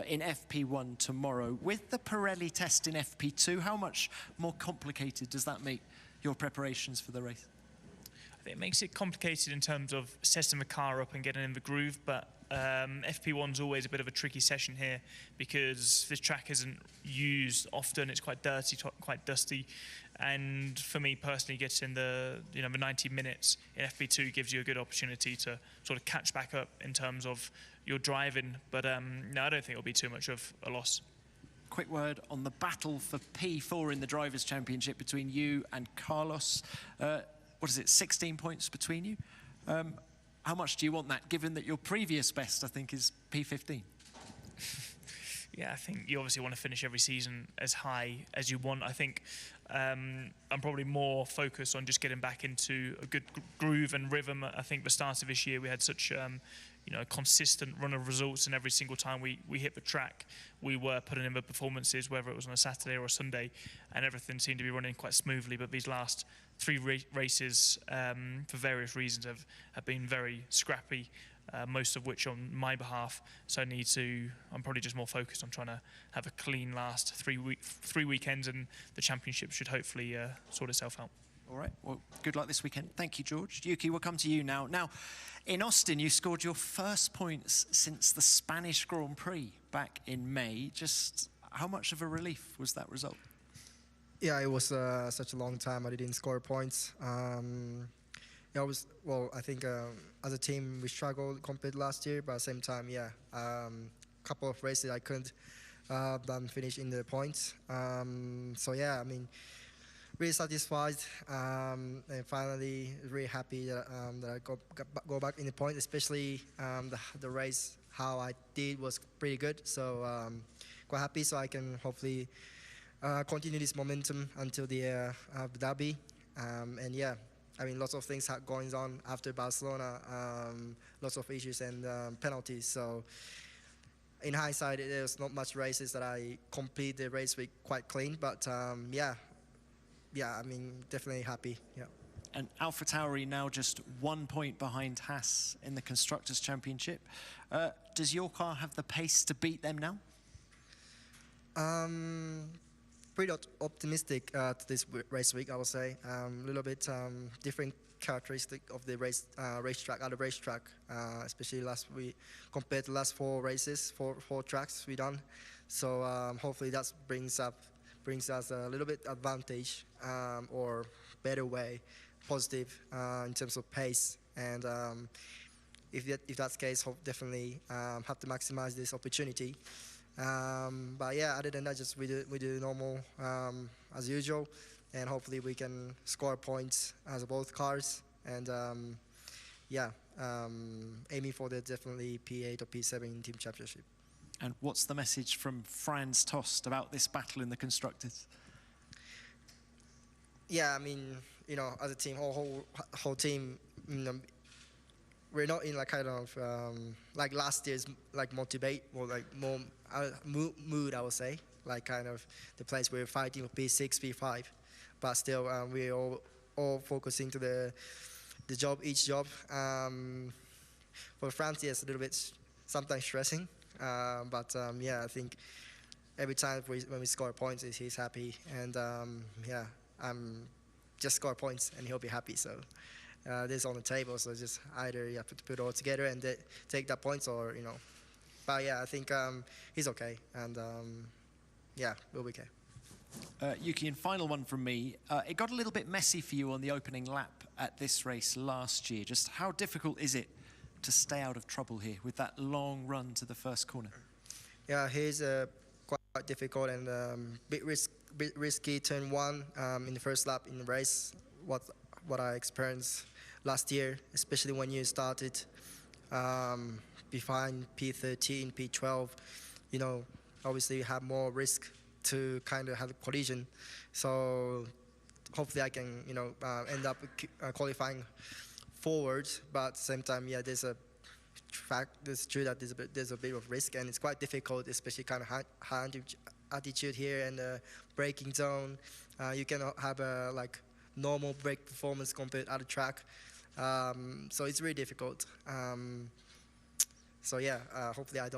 in FP1 tomorrow. With the Pirelli test in FP2, how much more complicated does that make your preparations for the race? It makes it complicated in terms of setting the car up and getting in the groove, but FP1's always a bit of a tricky session here because this track isn't used often. It's quite dirty, quite dusty, and for me personally, getting the the 90 minutes in FP2 gives you a good opportunity to sort of catch back up in terms of your driving. But no, I don't think it'll be too much of a loss. Quick word on the battle for P4 in the Drivers' Championship between you and Carlos. What is it, 16 points between you? How much do you want that, given that your previous best, I think, is P15? Yeah, I think you obviously want to finish every season as high as you want. I think I'm probably more focused on just getting back into a good groove and rhythm. I think the start of this year we had such a consistent run of results, and every single time we hit the track, we were putting in the performances, whether it was on a Saturday or a Sunday, and everything seemed to be running quite smoothly. But these last 3 races, for various reasons, have been very scrappy, most of which on my behalf. So I'm probably just more focused on trying to have a clean last 3 weekends, and the championship should hopefully sort itself out. All right, well, good luck this weekend. Thank you, George. Yuki, we'll come to you now. Now, in Austin, you scored your first points since the Spanish Grand Prix back in May. Just how much of a relief was that result? Yeah, it was such a long time I didn't score points. I think as a team we struggled compared last year, but at the same time, yeah, couple of races I couldn't finish in the points. So yeah, I mean, really satisfied, and finally really happy that I go back in the point, especially the race how I did was pretty good. So quite happy, so I can hopefully continue this momentum until the Abu Dhabi. And yeah, I mean, lots of things going on after Barcelona, lots of issues and penalties. So in hindsight, there's not much races that I complete the race week quite clean. But yeah, yeah, I mean, definitely happy. Yeah. And AlphaTauri now just 1 point behind Haas in the Constructors' Championship. Does your car have the pace to beat them now? Pretty optimistic this race week, I would say. A little bit different characteristic of the racetrack, other racetrack, especially last week compared to last four races, four tracks we done. So hopefully that brings us a little bit advantage or better way, positive in terms of pace. And if that's the case, definitely have to maximize this opportunity. But yeah, other than that, just we do normal as usual, and hopefully we can score points as both cars. And yeah, aiming for the definitely P8 or P7 team championship. And what's the message from Franz Tost about this battle in the Constructors? Yeah, I mean, you know, as a team, whole team, you know, we're not in like kind of like last year's like motivate or like more mood, I would say, like kind of the place we're fighting for P6, P5, but still we're all focusing to the each job. For France, yes, a little bit sometimes stressing, but yeah, I think every time when we score points, he's happy, and yeah, just score points and he'll be happy. So. This on the table, so just either you have to put it all together and take that points, or you know. But yeah, I think he's okay, and yeah, we'll be okay. Yuki, and final one from me. It got a little bit messy for you on the opening lap at this race last year. Just how difficult is it to stay out of trouble here with that long run to the first corner? Yeah, he's quite difficult and bit risky turn one in the first lap in the race. What I experienced last year, especially when you started behind P13, P12, you know, obviously you have more risk to kind of have a collision. So hopefully I can, you know, end up qualifying forward, but at the same time, yeah, there's a fact, it's true that there's a bit of risk, and it's quite difficult, especially kind of high altitude here and the braking zone. You cannot have a like normal brake performance compared to other track, so it's really difficult. So yeah, hopefully I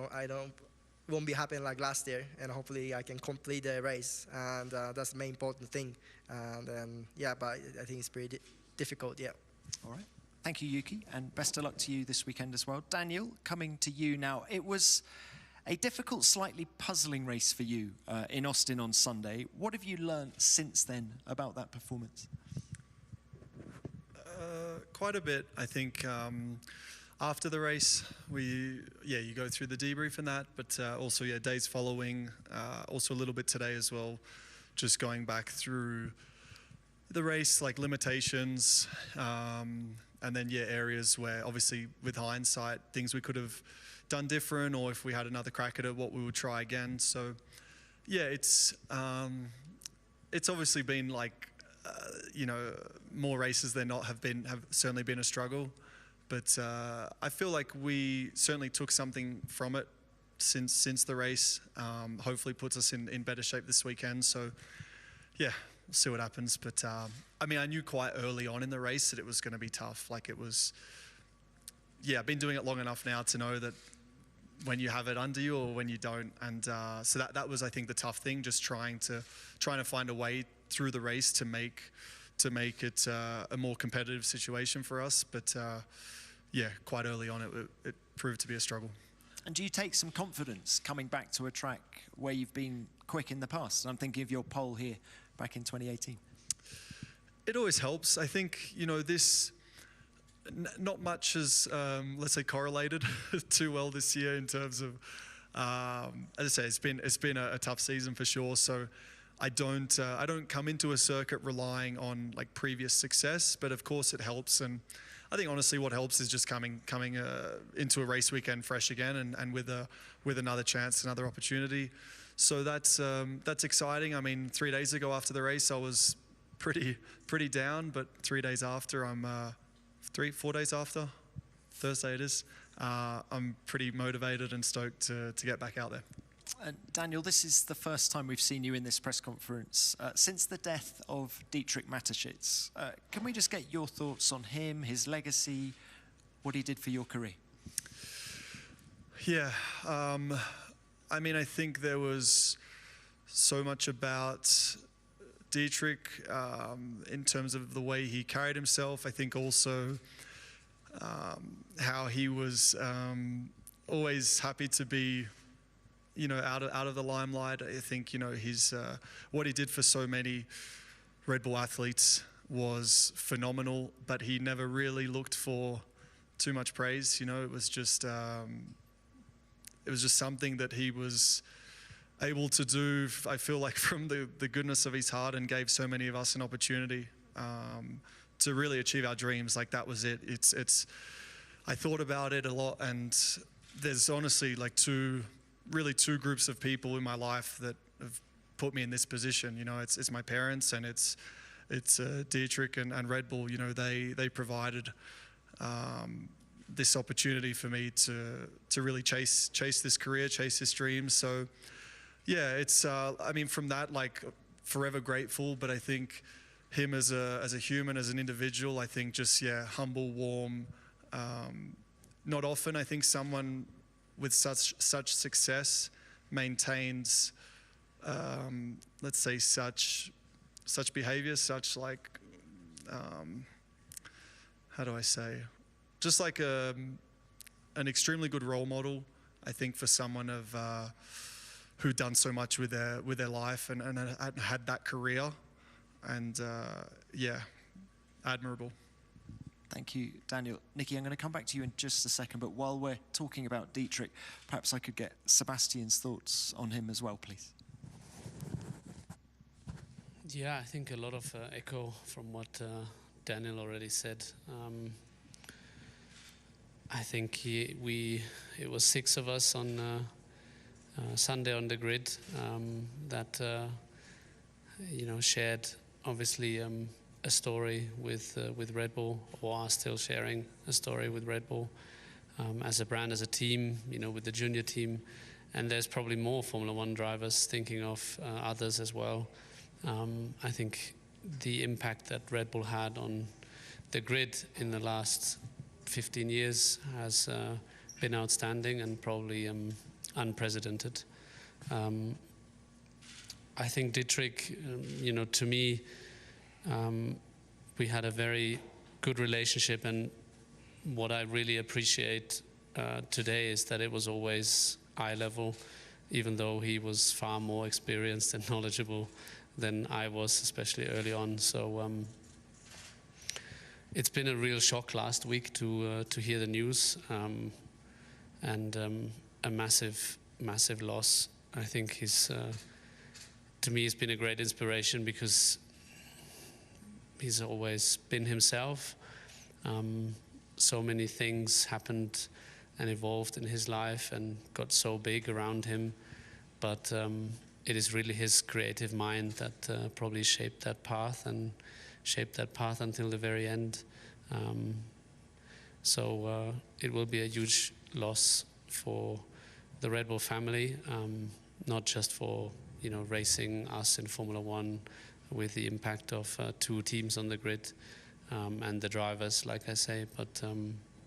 won't be happening like last year, and hopefully I can complete the race, and that's the main important thing. And yeah, but I think it's pretty difficult. Yeah. All right. Thank you, Yuki, and best of luck to you this weekend as well. Daniel, coming to you now. It was a difficult, slightly puzzling race for you in Austin on Sunday. What have you learned since then about that performance? Quite a bit, I think. After the race, you go through the debrief and that, but also, days following, also a little bit today as well, just going back through the race, like limitations, and then, areas where, obviously, with hindsight, things we could have done different, or if we had another crack at it, what we would try again. So, yeah, it's obviously been like, you know, more races than not have certainly been a struggle, but I feel like we certainly took something from it since the race. Hopefully puts us in better shape this weekend. So yeah, we'll see what happens. But I mean, I knew quite early on in the race that it was going to be tough. Like it was, I've been doing it long enough now to know that when you have it under you or when you don't. And so that was, I think, the tough thing, just trying to find a way through the race to make it a more competitive situation for us. But quite early on it proved to be a struggle. And do you take some confidence coming back to a track where you've been quick in the past? I'm thinking of your pole here back in 2018. It always helps. I think, you know, this not much has, let's say, correlated too well this year in terms of, as I say, it's been a tough season for sure. So I don't come into a circuit relying on like previous success, but of course it helps. And I think honestly what helps is just coming into a race weekend fresh again and with another chance, another opportunity. So that's exciting. I mean, 3 days ago after the race, I was pretty down, but 3 days after, 4 days after, Thursday it is, I'm pretty motivated and stoked to get back out there. And Daniel, this is the first time we've seen you in this press conference since the death of Dietrich Mateschitz. Can we just get your thoughts on him, his legacy, what he did for your career? Yeah, I mean, I think there was so much about Dietrich in terms of the way he carried himself. I think also how he was always happy to be, you know, out of the limelight. I think, you know, his what he did for so many Red Bull athletes was phenomenal, but he never really looked for too much praise. You know, it was just something that he was able to do, I feel like, from the goodness of his heart, and gave so many of us an opportunity to really achieve our dreams. Like, that was it. It's I thought about it a lot, and there's honestly like two groups of people in my life that have put me in this position. You know, it's my parents, and it's Dietrich and Red Bull. You know, they provided this opportunity for me to really chase this career, chase this dream. So yeah, it's I mean, from that, like, forever grateful. But I think him as a human, as an individual, I think just, yeah, humble, warm. Not often, I think, someone with such success maintains, let's say, such behavior, such, like, how do I say, just like an extremely good role model, I think, for someone of who'd done so much with their life and had that career, and yeah, admirable. Thank you, Daniel. Nikki, I'm going to come back to you in just a second, but while we're talking about Dietrich, perhaps I could get Sebastian's thoughts on him as well, please. Yeah, I think a lot of echo from what Daniel already said. I think it was 6 of us on Sunday on the grid that you know, shared, obviously, a story with Red Bull, or are still sharing a story with Red Bull as a brand, as a team, you know, with the junior team. And there's probably more Formula One drivers thinking of others as well. I think the impact that Red Bull had on the grid in the last 15 years has been outstanding and probably unprecedented. I think Dietrich, you know, to me, we had a very good relationship, and what I really appreciate today is that it was always eye level, even though he was far more experienced and knowledgeable than I was, especially early on. So it's been a real shock last week to hear the news, and a massive loss. I think to me, he's been a great inspiration because he's always been himself. So many things happened and evolved in his life and got so big around him, but it is really his creative mind that probably shaped that path until the very end. So it will be a huge loss for the Red Bull family, not just for, you know, racing us in Formula One, with the impact of 2 teams on the grid and the drivers, like I say, but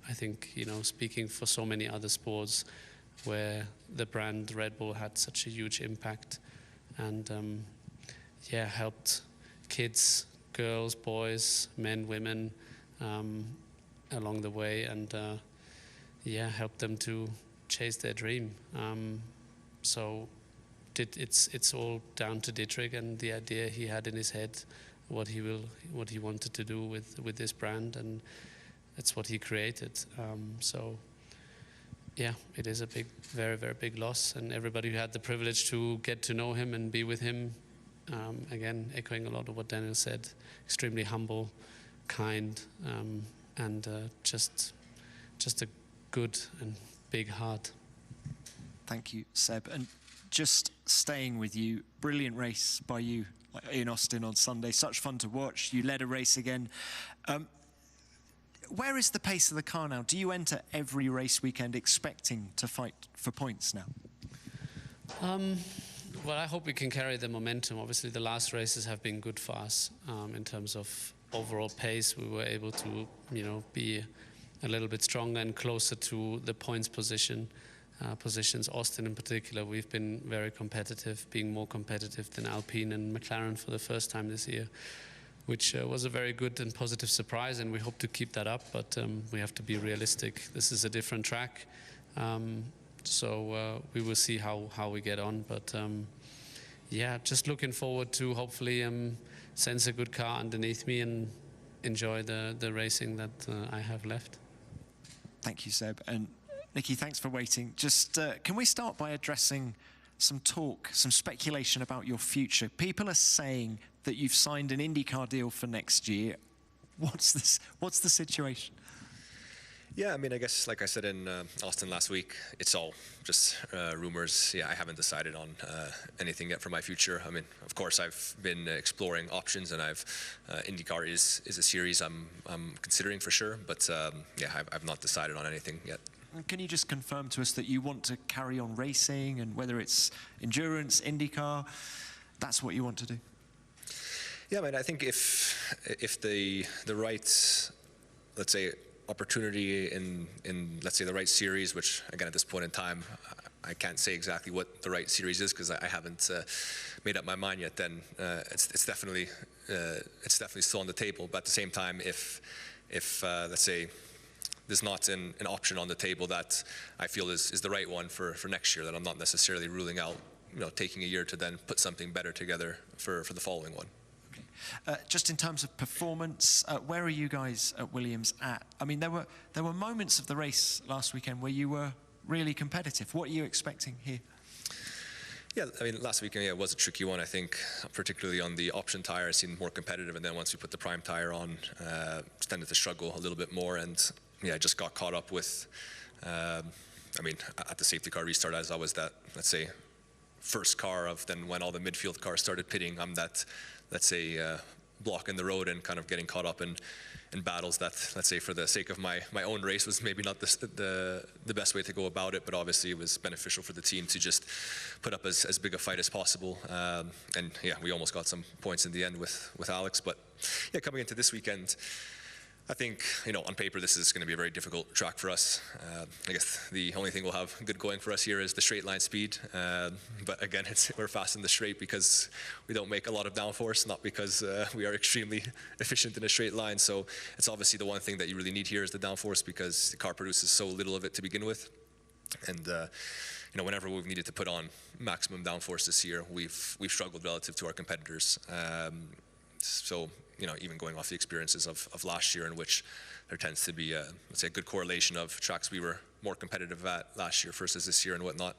I think, you know, speaking for so many other sports where the brand Red Bull had such a huge impact, and yeah, helped kids, girls, boys, men, women along the way, and yeah, helped them to chase their dream. So it's all down to Dietrich and the idea he had in his head, what he wanted to do with this brand, and that's what he created. So yeah, it is a big, very, very big loss, and everybody who had the privilege to get to know him and be with him, again, echoing a lot of what Daniel said, extremely humble, kind, and just a good and big heart. Thank you, Seb. And just staying with you, brilliant race by you in Austin on Sunday. Such fun to watch. You led a race again. Where is the pace of the car now? Do you enter every race weekend expecting to fight for points now? Well, I hope we can carry the momentum. Obviously, the last races have been good for us in terms of overall pace. We were able to, be a little bit stronger and closer to the points positions. Austin in particular, we've been very competitive, being more competitive than Alpine and McLaren for the first time this year, which was a very good and positive surprise, and we hope to keep that up, but we have to be realistic. This is a different track, so we will see how we get on, but yeah, just looking forward to hopefully sense a good car underneath me and enjoy the racing that I have left. Thank you, Seb. And Nikki, thanks for waiting. Just can we start by addressing some talk, some speculation about your future? People are saying that you've signed an IndyCar deal for next year. What's the situation? Yeah, I mean, I guess, like I said in Austin last week, it's all just rumors. Yeah, I haven't decided on anything yet for my future. I mean, of course, I've been exploring options, and IndyCar is a series I'm considering for sure. But yeah, I've not decided on anything yet. Can you just confirm to us that you want to carry on racing, and whether it's endurance, IndyCar, that's what you want to do? Yeah, I mean, I think if the right, let's say, opportunity in let's say the right series, which again at this point in time I can't say exactly what the right series is because I haven't made up my mind yet, then it's definitely still on the table. But at the same time, if let's say there's not an option on the table that I feel is the right one for next year, then I'm not necessarily ruling out taking a year to then put something better together for the following one. Just in terms of performance, where are you guys at Williams at? I mean, there were moments of the race last weekend where you were really competitive. What are you expecting here? Yeah, I mean, last weekend, it was a tricky one. I think, particularly on the option tire, it seemed more competitive. And then once we put the prime tire on, tended to struggle a little bit more. And yeah, I just got caught up with, I mean, at the safety car restart, as I was that, let's say, first car of then when all the midfield cars started pitting, I'm that, let's say, block in the road and kind of getting caught up in battles that, let's say, for the sake of my own race was maybe not the best way to go about it, but obviously it was beneficial for the team to just put up as big a fight as possible. And yeah, we almost got some points in the end with Alex, but yeah, coming into this weekend, I think, on paper, this is going to be a very difficult track for us. I guess the only thing we'll have good going for us here is the straight line speed. But again, we're fast in the straight because we don't make a lot of downforce, not because we are extremely efficient in a straight line. So it's obviously the one thing that you really need here is the downforce because the car produces so little of it to begin with. And whenever we've needed to put on maximum downforce this year, we've struggled relative to our competitors. So even going off the experiences of last year, in which there tends to be let's say a good correlation of tracks we were more competitive at last year versus this year and whatnot.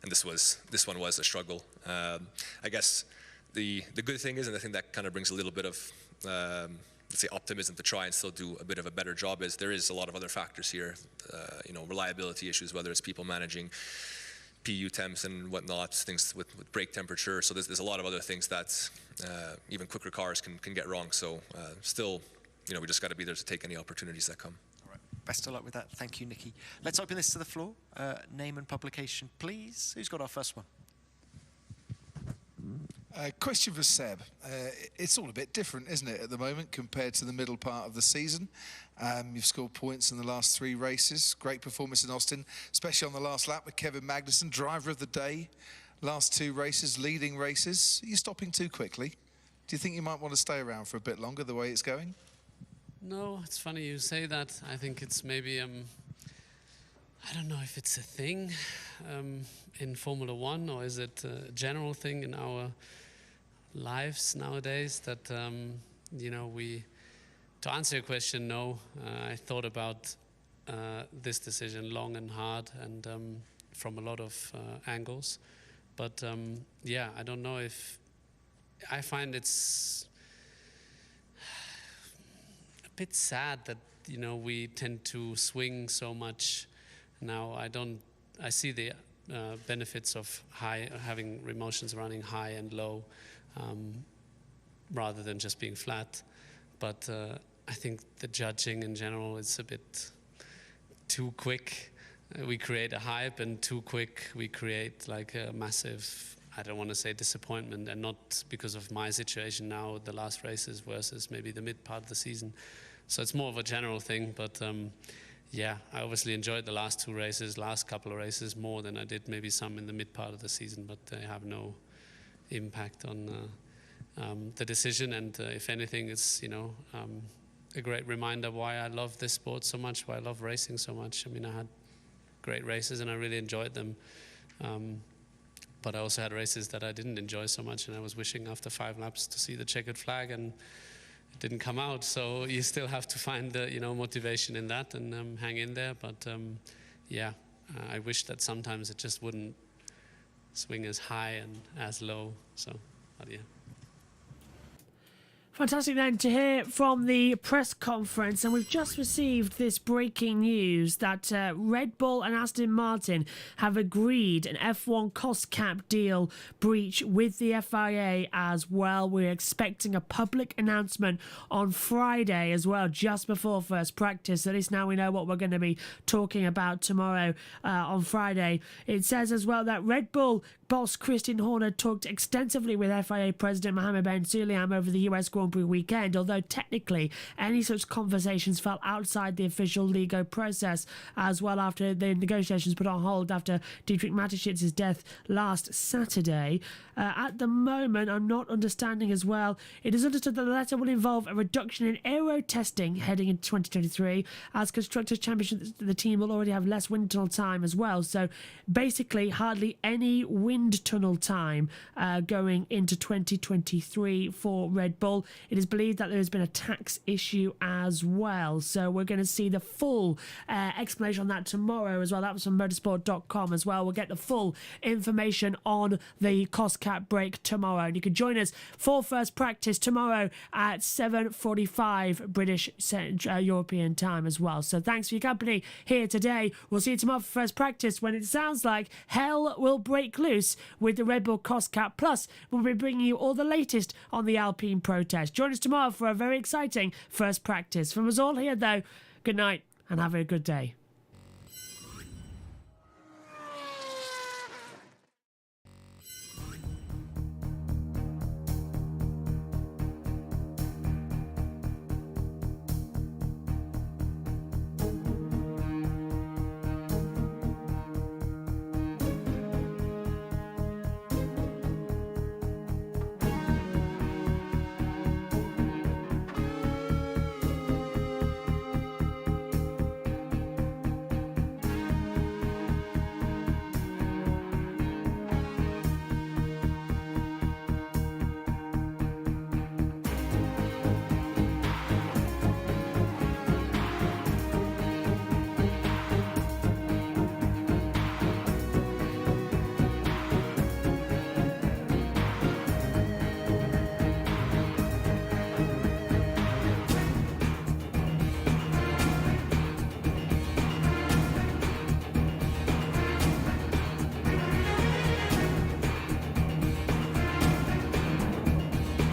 And this one was a struggle. I guess the good thing is, and I think that kind of brings a little bit of let's say optimism to try and still do a bit of a better job, is there is a lot of other factors here, reliability issues, whether it's people managing PU temps and whatnot, things with brake temperature. So there's a lot of other things that even quicker cars can get wrong. So still, we just got to be there to take any opportunities that come. All right. Best of luck with that. Thank you, Nikki. Let's open this to the floor. Name and publication, please. Who's got our first one? Question for Seb. It's all a bit different, isn't it, at the moment compared to the middle part of the season? You've scored points in the last 3 races. Great performance in Austin, especially on the last lap with Kevin Magnussen, driver of the day. Last 2 races, leading races. Are you stopping too quickly? Do you think you might want to stay around for a bit longer the way it's going? No, it's funny you say that. I think it's maybe, I don't know if it's a thing in Formula One, or is it a general thing in our lives nowadays that, to answer your question, no. I thought about this decision long and hard and from a lot of angles. But yeah, I don't know if, I find it's a bit sad that, we tend to swing so much now. I see the benefits of having emotions running high and low rather than just being flat. But I think the judging in general is a bit too quick. we create a hype, and too quick we create like a massive, I don't want to say disappointment, and not because of my situation now, the last races versus maybe the mid part of the season. So it's more of a general thing, but yeah, I obviously enjoyed the last couple of races more than I did maybe some in the mid part of the season, but they have no impact on the decision. And if anything, it's, you know, a great reminder why I love this sport so much, why I love racing so much. I mean, I had great races and I really enjoyed them. But I also had races that I didn't enjoy so much, and I was wishing after 5 laps to see the checkered flag, and it didn't come out. So you still have to find the, you know, motivation in that and hang in there. But yeah, I wish that sometimes it just wouldn't swing as high and as low. So, but yeah. Fantastic then to hear from the press conference, and we've just received this breaking news that Red Bull and Aston Martin have agreed an F1 cost cap deal breach with the FIA as well. We're expecting a public announcement on Friday as well, just before first practice. So at least now we know what we're going to be talking about tomorrow on Friday. It says as well that Red Bull boss Christian Horner talked extensively with FIA President Mohammed Ben Sulayem over the US Grand Prix weekend, although technically any such conversations fell outside the official legal process as well, after the negotiations put on hold after Dietrich Mateschitz's death last Saturday. At the moment, I'm not understanding as well, it is understood that the letter will involve a reduction in aero testing heading into 2023, as Constructors' Championship, the team will already have less wind tunnel time as well. So basically hardly any wind tunnel time going into 2023 for Red Bull. It is believed that there has been a tax issue as well. So we're going to see the full explanation on that tomorrow as well. That was from motorsport.com as well. We'll get the full information on the cost cap break tomorrow. And you can join us for first practice tomorrow at 7:45 British European time as well. So thanks for your company here today. We'll see you tomorrow for first practice, when it sounds like hell will break loose with the Red Bull cost cap. Plus, we'll be bringing you all the latest on the Alpine protest. Join us tomorrow for a very exciting first practice. From us all here, though, good night and have a good day.